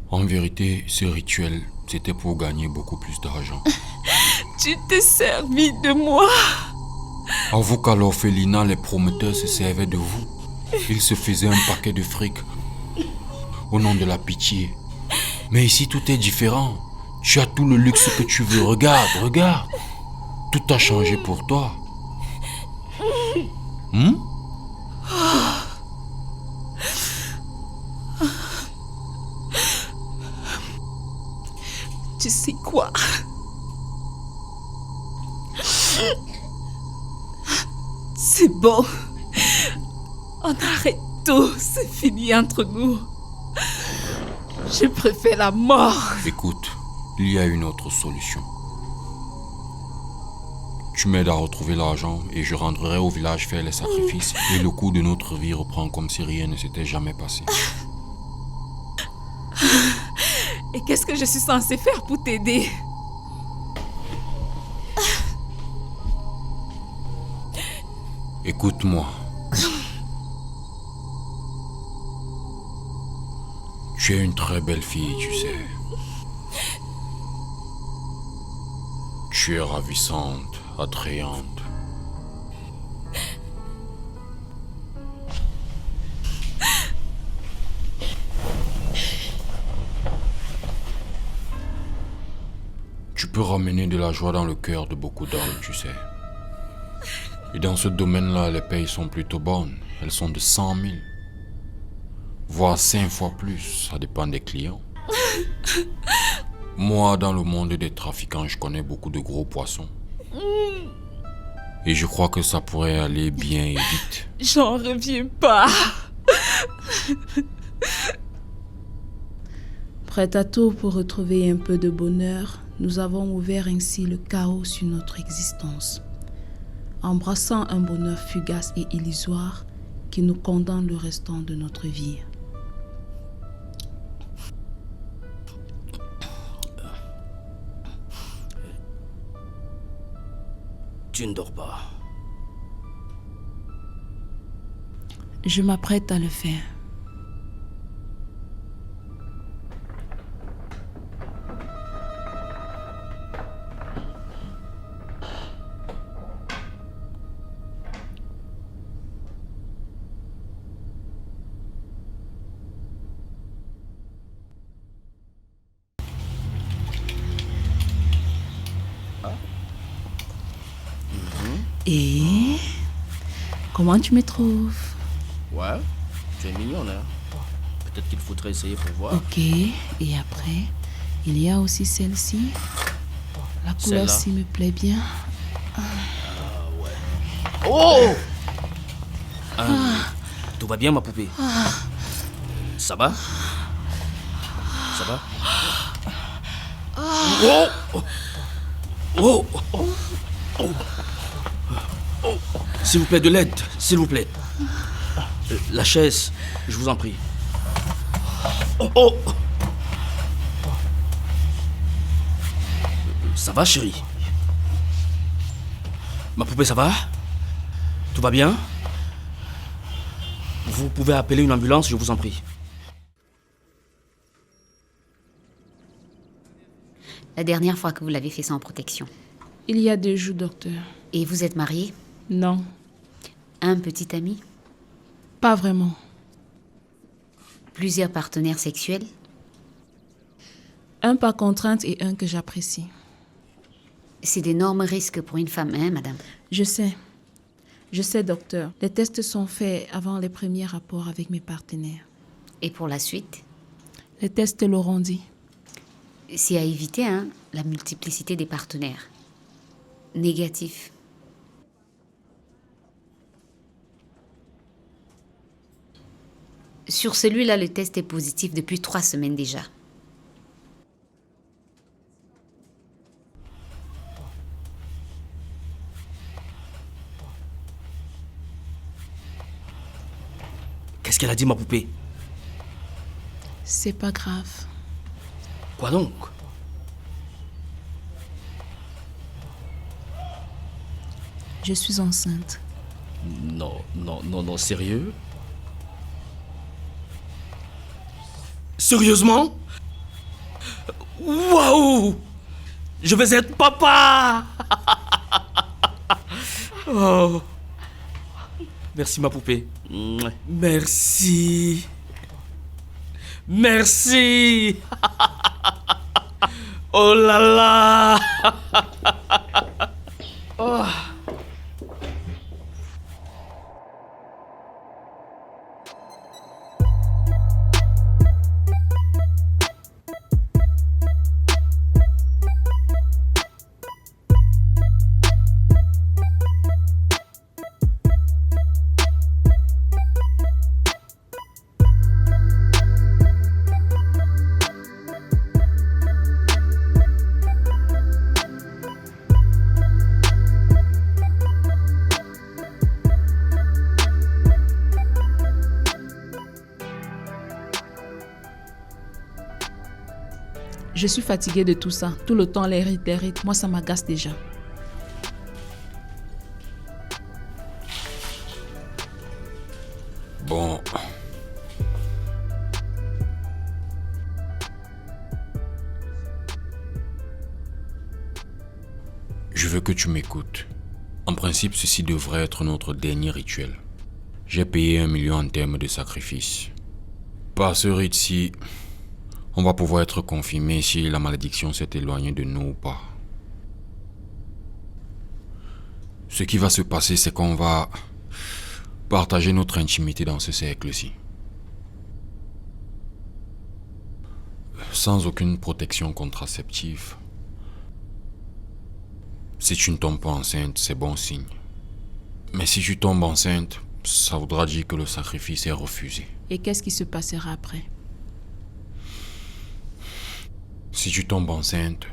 En vérité, ce rituel, c'était pour gagner beaucoup plus d'argent. Tu t'es servi de moi. Avoue qu'à l'orphelinat, les promoteurs se servaient de vous. Ils se faisaient un paquet de fric au nom de la pitié. Mais ici, tout est différent. Tu as tout le luxe que tu veux. Regarde. Tout a changé pour toi. Tu sais quoi? C'est bon. On arrête tout. C'est fini entre nous. Je préfère la mort. Écoute, il y a une autre solution. Tu m'aides à retrouver l'argent et je rentrerai au village faire les sacrifices et le cours de notre vie reprend comme si rien ne s'était jamais passé. Et qu'est-ce que je suis censée faire pour t'aider? Écoute-moi. Tu es une très belle fille, tu sais. Tu es ravissante, attrayante. Tu peux ramener de la joie dans le cœur de beaucoup d'hommes, tu sais. Et dans ce domaine-là, les payes sont plutôt bonnes. Elles sont de 100 000. Voire 5 fois plus, ça dépend des clients. Moi, dans le monde des trafiquants, je connais beaucoup de gros poissons. Et je crois que ça pourrait aller bien et vite. J'en reviens pas. Prête à tout pour retrouver un peu de bonheur, nous avons ouvert ainsi le chaos sur notre existence, embrassant un bonheur fugace et illusoire qui nous condamne le restant de notre vie. Tu ne dors pas. Je m'apprête à le faire. Et comment tu me trouves? Ouais, tu es mignonne, hein. Peut-être qu'il faudrait essayer pour voir. Ok, et après, il y a aussi celle-ci. La couleur-ci me plaît bien. Ouais. Oh! Tout va bien, ma poupée? Ça va? Ça va? Oh! Oh! Oh! Oh! S'il vous plaît, de l'aide, s'il vous plaît. La chaise, je vous en prie. Oh! Ça va, chérie? Ma poupée, ça va? Tout va bien? Vous pouvez appeler une ambulance, je vous en prie. La dernière fois que vous l'avez fait sans protection. Il y a 2 jours, docteur. Et vous êtes marié? Non. Un petit ami? Pas vraiment. Plusieurs partenaires sexuels? Un par contrainte et un que j'apprécie. C'est d'énormes risques pour une femme, hein, madame? Je sais, docteur. Les tests sont faits avant les premiers rapports avec mes partenaires. Et pour la suite? Les tests l'auront dit. C'est à éviter, hein, la multiplicité des partenaires. Négatif. Sur celui-là, le test est positif depuis 3 semaines déjà. Qu'est-ce qu'elle a dit, ma poupée? C'est pas grave. Quoi donc? Je suis enceinte. Non, sérieux? Sérieusement? Waouh! Je vais être papa! Oh. Merci, ma poupée. Merci. Merci. Oh là là. Oh. Je suis fatiguée de tout ça. Tout le temps, les rites. Moi, ça m'agace déjà. Bon. Je veux que tu m'écoutes. En principe, ceci devrait être notre dernier rituel. J'ai payé 1 million en termes de sacrifice. Par ce rite-ci, on va pouvoir être confirmé si la malédiction s'est éloignée de nous ou pas. Ce qui va se passer, c'est qu'on va partager notre intimité dans ce cercle-ci. Sans aucune protection contraceptive. Si tu ne tombes pas enceinte, c'est bon signe. Mais si tu tombes enceinte, ça voudra dire que le sacrifice est refusé. Et qu'est-ce qui se passera après? Si tu tombes enceinte,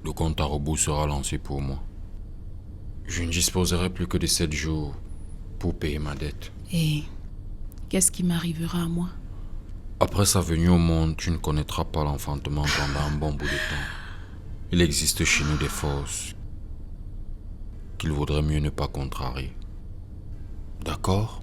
le compte à rebours sera lancé pour moi. Je ne disposerai plus que de 7 jours pour payer ma dette. Et qu'est-ce qui m'arrivera à moi? Après sa venue au monde, tu ne connaîtras pas l'enfantement pendant un bon bout de temps. Il existe chez nous des forces qu'il vaudrait mieux ne pas contrarier. D'accord?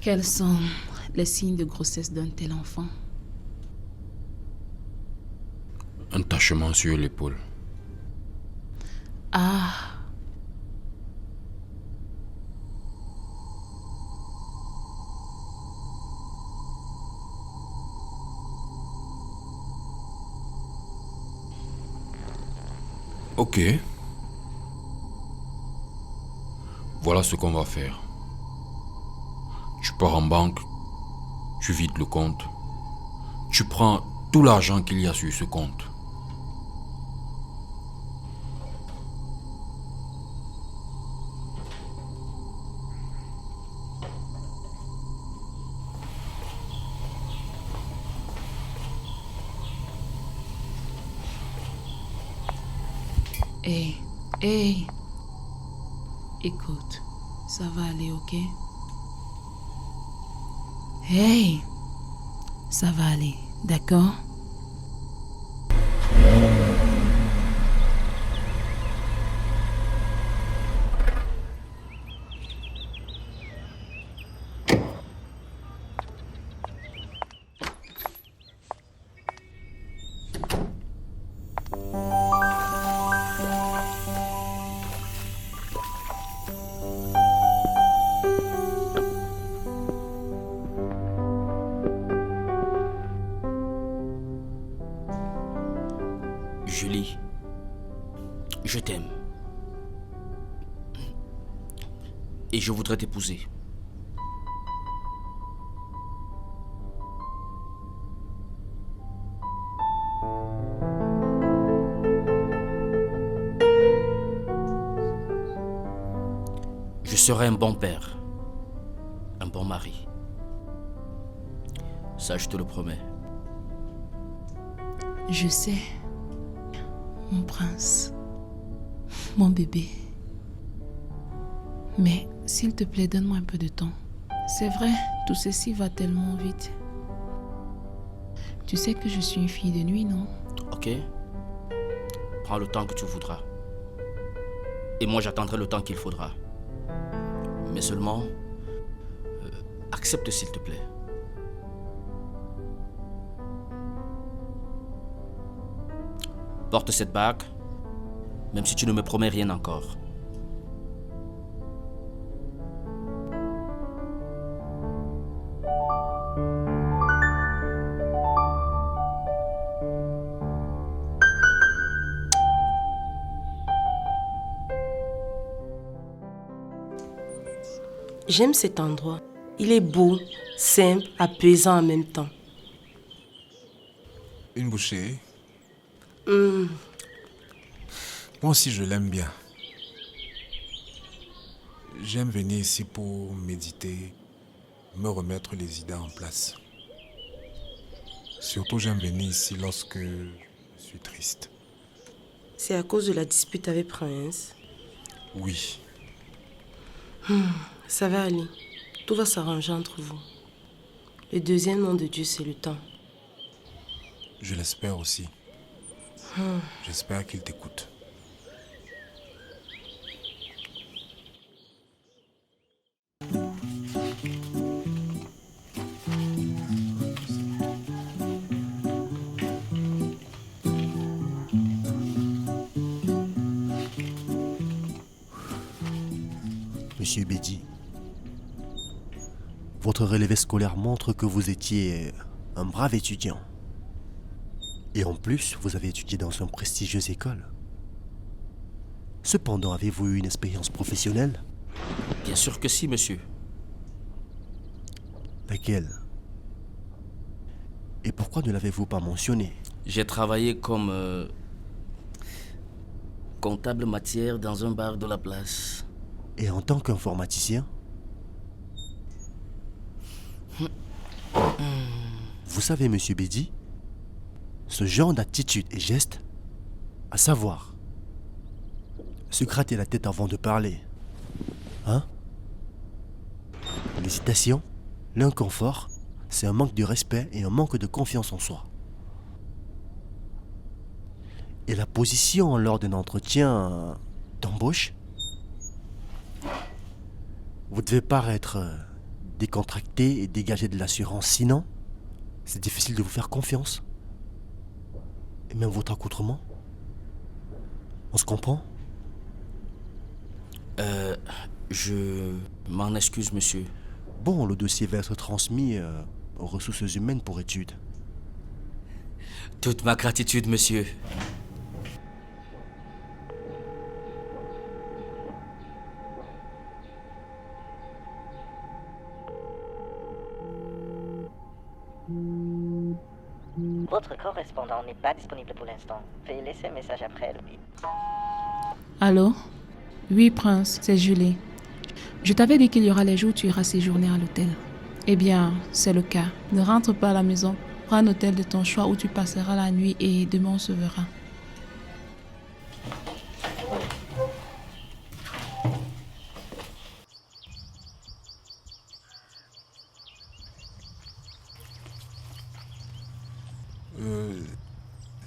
Quels sont les signes de grossesse d'un tel enfant? Un tachement sur l'épaule. Ah. Ok. Voilà ce qu'on va faire. Tu pars en banque, tu vides le compte, tu prends tout l'argent qu'il y a sur ce compte. Hey, écoute, ça va aller, ok? Hey, ça va aller, d'accord? Julie, je t'aime. Et je voudrais t'épouser. Je serai un bon père, un bon mari. Ça, je te le promets. Je sais, mon prince, mon bébé. Mais s'il te plaît, donne-moi un peu de temps. C'est vrai, tout ceci va tellement vite. Tu sais que je suis une fille de nuit, non? Ok? Prends le temps que tu voudras. Et moi, j'attendrai le temps qu'il faudra. Mais seulement, accepte s'il te plaît. Porte cette bague, même si tu ne me promets rien encore. J'aime cet endroit. Il est beau, simple, apaisant en même temps. Une bouchée. Hmm. Moi aussi, je l'aime bien. J'aime venir ici pour méditer, me remettre les idées en place. Surtout, j'aime venir ici lorsque je suis triste. C'est à cause de la dispute avec Prince. Oui. Ça va aller. Tout va s'arranger entre vous. Le deuxième nom de Dieu, c'est le temps. Je l'espère aussi. J'espère qu'il t'écoute. Monsieur Bédi, votre relevé scolaire montre que vous étiez un brave étudiant. Et en plus, vous avez étudié dans une prestigieuse école. Cependant, avez-vous eu une expérience professionnelle? Bien sûr que si, monsieur. Laquelle? Et pourquoi ne l'avez-vous pas mentionné? J'ai travaillé comme comptable matière dans un bar de la place. Et en tant qu'informaticien? Vous savez, monsieur Bédi, ce genre d'attitude et geste, à savoir, se gratter la tête avant de parler, hein? L'hésitation, l'inconfort, c'est un manque de respect et un manque de confiance en soi. Et la position lors d'un entretien d'embauche, vous devez paraître décontracté et dégager de l'assurance, sinon, c'est difficile de vous faire confiance. Et même votre accoutrement. On se comprend? Je m'en excuse, monsieur. Bon, le dossier va être transmis aux ressources humaines pour étude. Toute ma gratitude, monsieur. Votre correspondant n'est pas disponible pour l'instant. Veuillez laisser un message après le bip. Allô? Oui, Prince, c'est Julie. Je t'avais dit qu'il y aura les jours où tu iras séjourner à l'hôtel. Eh bien, c'est le cas. Ne rentre pas à la maison. Prends un hôtel de ton choix où tu passeras la nuit et demain on se verra.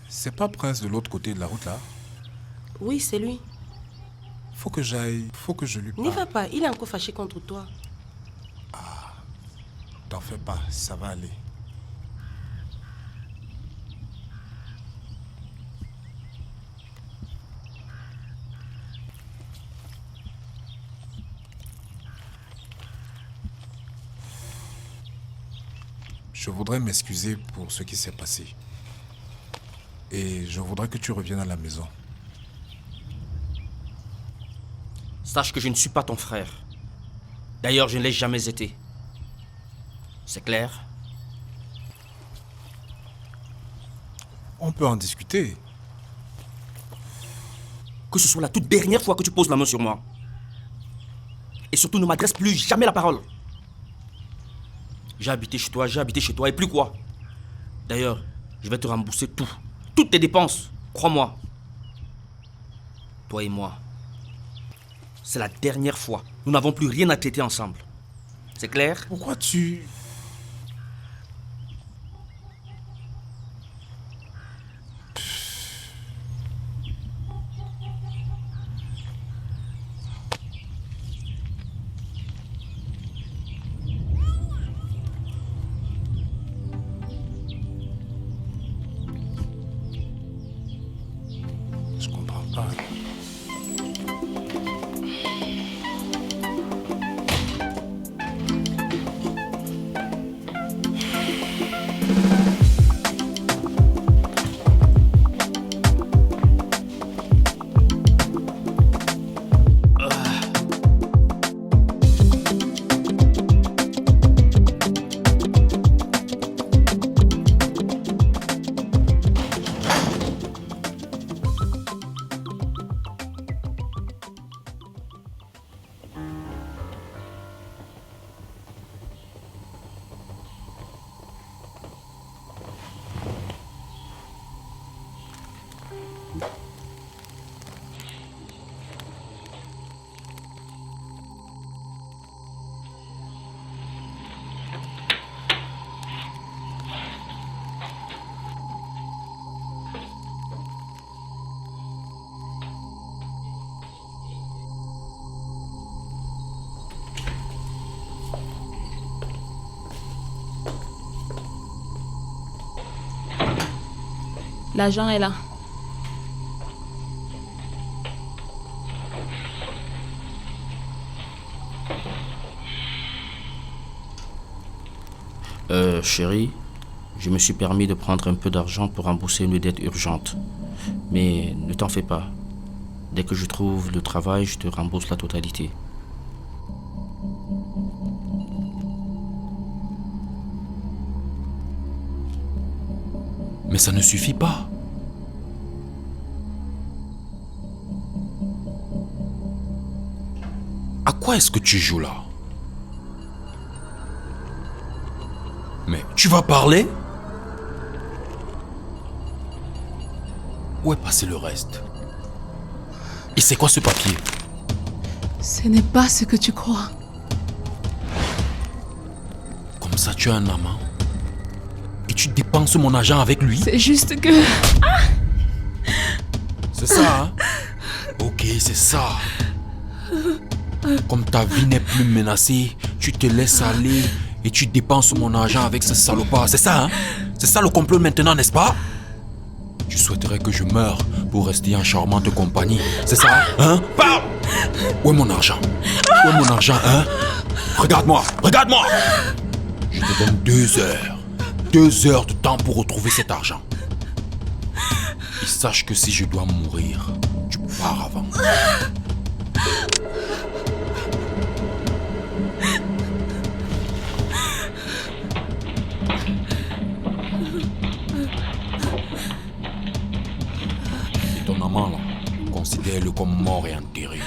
C'est pas Prince de l'autre côté de la route là? Oui, c'est lui. Faut que j'aille, faut que je lui parle. N'y va pas, il est encore fâché contre toi. T'en fais pas, ça va aller. Je voudrais m'excuser pour ce qui s'est passé. Et je voudrais que tu reviennes à la maison. Sache que je ne suis pas ton frère. D'ailleurs, je ne l'ai jamais été. C'est clair? On peut en discuter. Que ce soit la toute dernière fois que tu poses la main sur moi. Et surtout, ne m'adresse plus jamais la parole. J'ai habité chez toi, et plus quoi? D'ailleurs, je vais te rembourser tout. Toutes tes dépenses, crois-moi. Toi et moi. C'est la dernière fois. Nous n'avons plus rien à traiter ensemble. C'est clair? Pourquoi tu... Je comprends pas. L'agent est là. Chérie, je me suis permis de prendre un peu d'argent pour rembourser une dette urgente. Mais ne t'en fais pas. Dès que je trouve le travail, je te rembourse la totalité. Mais ça ne suffit pas. À quoi est-ce que tu joues là? Mais tu vas parler? Où est passé le reste? Et c'est quoi ce papier? Ce n'est pas ce que tu crois. Comme ça, tu as un amant? Et tu dépenses mon argent avec lui? C'est juste que... C'est ça, hein? Ok, c'est ça. Comme ta vie n'est plus menacée, tu te laisses aller et tu dépenses mon argent avec ce salopard. C'est ça, hein? C'est ça le complot maintenant, n'est-ce pas? Tu souhaiterais que je meure pour rester en charmante compagnie. C'est ça, hein? Parle! Où est mon argent? Où est mon argent, hein? Regarde-moi, regarde-moi! Je te donne 2 heures. 2 heures de temps pour retrouver cet argent. Et sache que si je dois mourir, tu pars avant. Et ton amant, là, considère-le comme mort et enterré.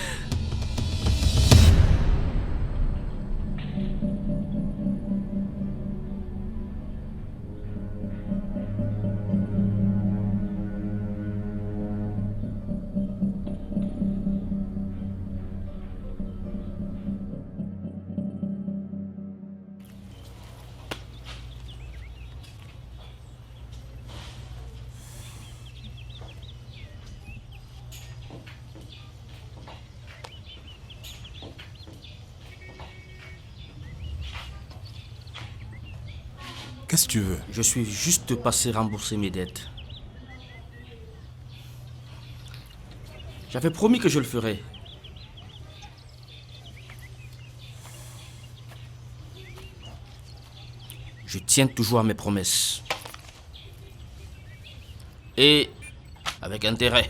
Qu'est-ce que tu veux? Je suis juste passé rembourser mes dettes. J'avais promis que je le ferais. Je tiens toujours à mes promesses. Et Avec intérêt.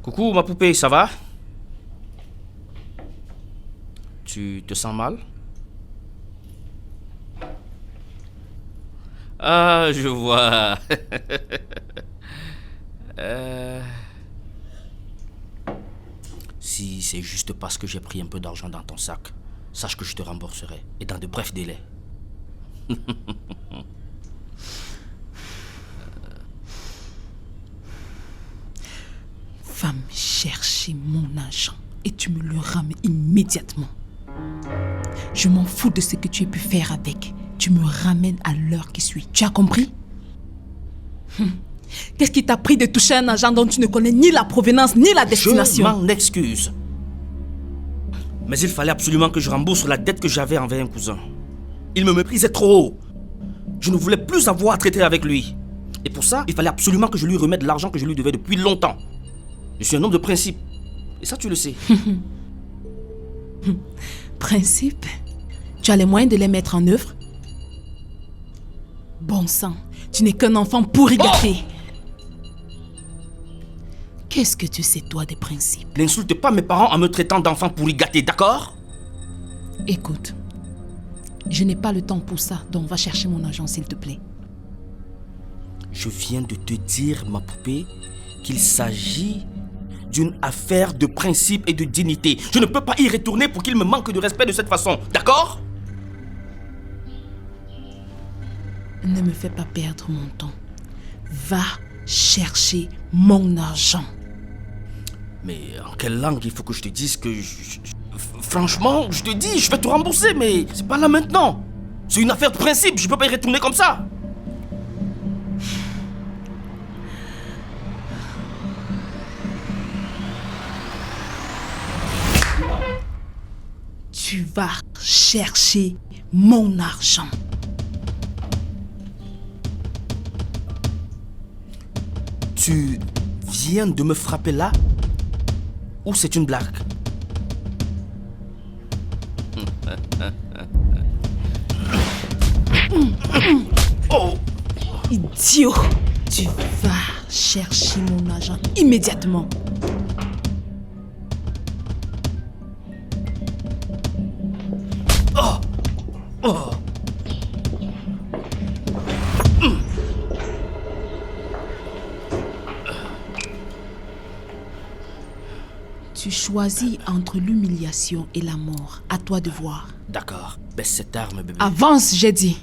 Coucou ma poupée, ça va? Tu te sens mal? Ah, je vois. Si c'est juste parce que j'ai pris un peu d'argent dans ton sac, sache que je te rembourserai, et dans de brefs délais. Va me chercher mon argent et tu me le ramènes immédiatement. Je m'en fous de ce que tu aies pu faire avec. Tu me ramènes à l'heure qui suit. Tu as compris? Qu'est-ce qui t'a pris de toucher un argent dont tu ne connais ni la provenance ni la destination? Je m'en excuse. Mais il fallait absolument que je rembourse la dette que j'avais envers un cousin. Il me méprisait trop haut. Je ne voulais plus avoir à traiter avec lui. Et pour ça, il fallait absolument que je lui remette l'argent que je lui devais depuis longtemps. Je suis un homme de principe. Et ça, tu le sais. Principe? Tu as les moyens de les mettre en œuvre? Bon sang, tu n'es qu'un enfant pourri gâté. Qu'est-ce que tu sais, toi, des principes? N'insulte pas mes parents en me traitant d'enfant pourri gâté, d'accord? Écoute, je n'ai pas le temps pour ça, donc va chercher mon argent, s'il te plaît. Je viens de te dire, ma poupée, qu'il s'agit d'une affaire de principe et de dignité. Je ne peux pas y retourner pour qu'il me manque de respect de cette façon, d'accord? Ne me fais pas perdre mon temps. Va chercher mon argent. Mais en quelle langue il faut que je te dise que... Franchement, je te dis, je vais te rembourser, mais c'est pas là maintenant. C'est une affaire de principe, je peux pas y retourner comme ça. Tu vas chercher mon argent. Tu viens de me frapper là? Ou c'est une blague? Oh! Idiot! Tu vas chercher mon argent immédiatement. Oh! Oh! Tu choisis entre l'humiliation et la mort. À toi de voir. D'accord. Baisse cette arme, bébé. Avance, j'ai dit.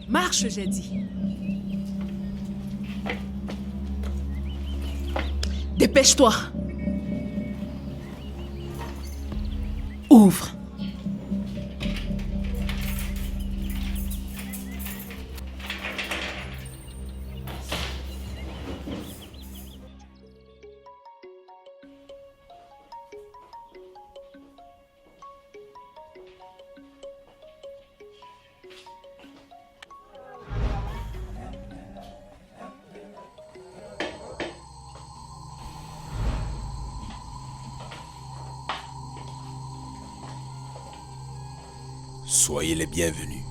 Marche, j'ai dit. Dépêche-toi. Ouvre. Soyez les bienvenus.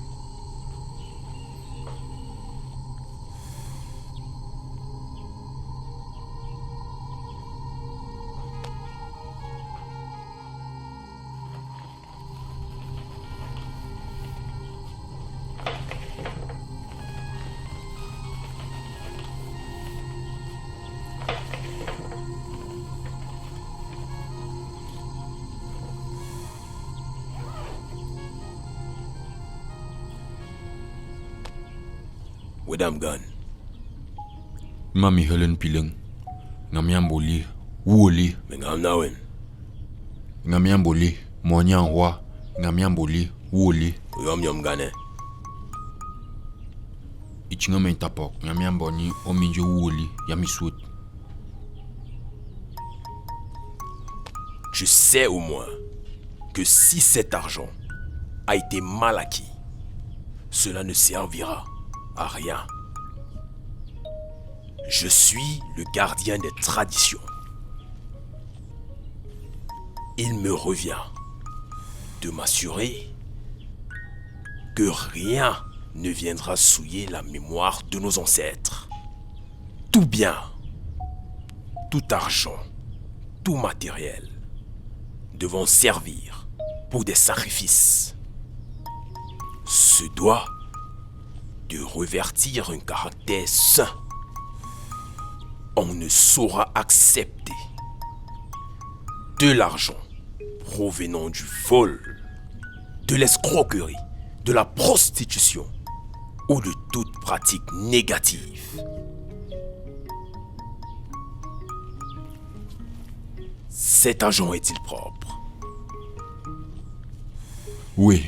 Wedam Gun. Mami Helen Pileng. Ngamiamboli. Woli. Mengam Nawen. Ngamiamboli. Monyanwa. Ngamiamboli. Woli. Yom Yom Gane. Ichingamen tapok. Ngamiamboni. Ominjo Woli. Yamiswut. Je sais au moins que si cet argent a été mal acquis, cela ne servira à rien. Je suis le gardien des traditions. Il me revient de m'assurer que rien ne viendra souiller la mémoire de nos ancêtres. Tout bien, tout argent, tout matériel devront servir pour des sacrifices se doit de revertir un caractère sain. On ne saura accepter de l'argent provenant du vol, de l'escroquerie, de la prostitution ou de toute pratique négative. Cet argent est-il propre? Oui,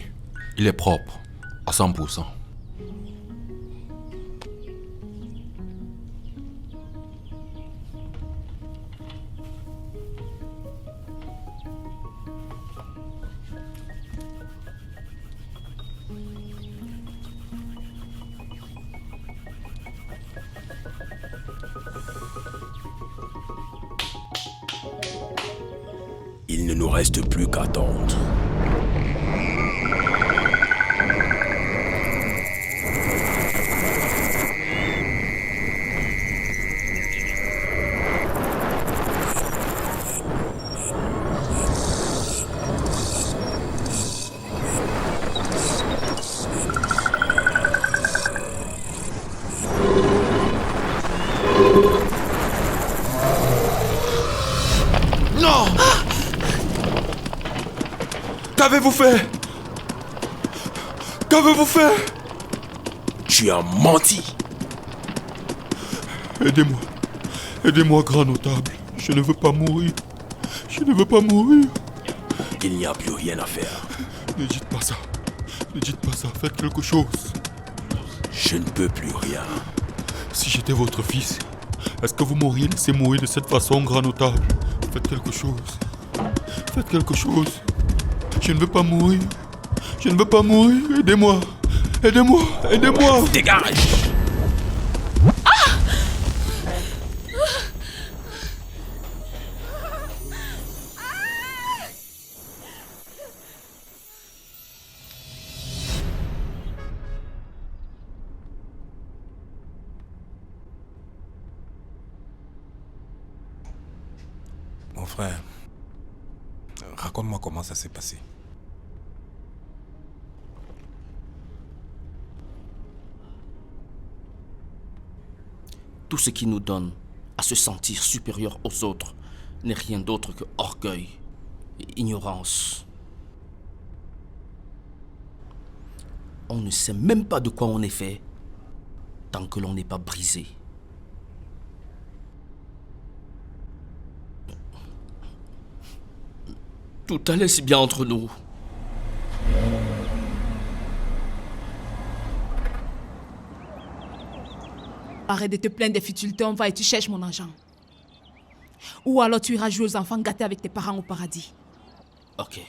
il est propre. À 100%. Il ne nous reste plus qu'à attendre. Non! Qu'avez-vous fait? Qu'avez-vous fait? Tu as menti. Aidez-moi. Aidez-moi, grand notable. Je ne veux pas mourir. Je ne veux pas mourir. Il n'y a plus rien à faire. Ne dites pas ça. Ne dites pas ça. Faites quelque chose. Je ne peux plus rien. Si j'étais votre fils, est-ce que vous m'auriez laissé mourir de cette façon, grand notable? Faites quelque chose. Faites quelque chose. Je ne veux pas mourir. Je ne veux pas mourir. Aidez-moi. Aidez-moi. Aidez-moi. Dégage. Mon frère, raconte-moi comment ça s'est passé. Tout ce qui nous donne à se sentir supérieur aux autres n'est rien d'autre que orgueil et ignorance. On ne sait même pas de quoi on est fait tant que l'on n'est pas brisé. Tout allait si bien entre nous. Arrête de te plaindre des futilités, on va et tu cherches mon argent. Ou alors tu iras jouer aux enfants gâtés avec tes parents au paradis. Ok.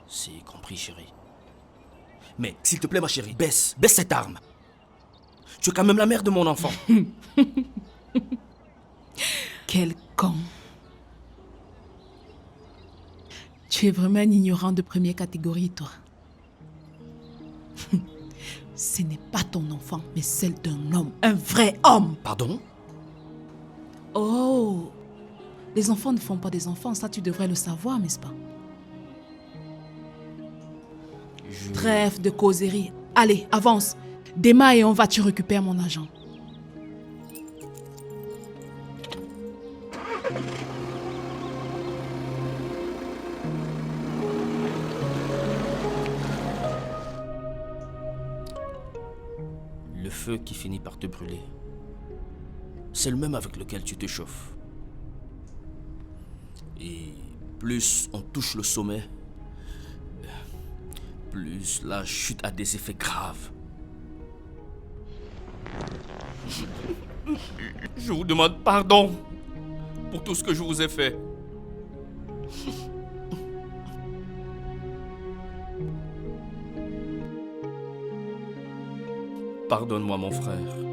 C'est compris, chérie. Mais s'il te plaît, ma chérie, baisse cette arme. Tu es quand même la mère de mon enfant. Quel con. Tu es vraiment un ignorant de première catégorie, toi. Ce n'est pas ton enfant, mais celle d'un homme, un vrai homme. Pardon? Oh, les enfants ne font pas des enfants, ça tu devrais le savoir, n'est-ce pas? Trêve de causerie. Allez, avance. Démarre et on va, tu récupères mon argent. Le Le feu qui finit par te brûler, c'est le même avec lequel tu te chauffes. Et plus on touche le sommet, plus la chute a des effets graves. Je vous demande pardon pour tout ce que je vous ai fait. Pardonne-moi, mon frère.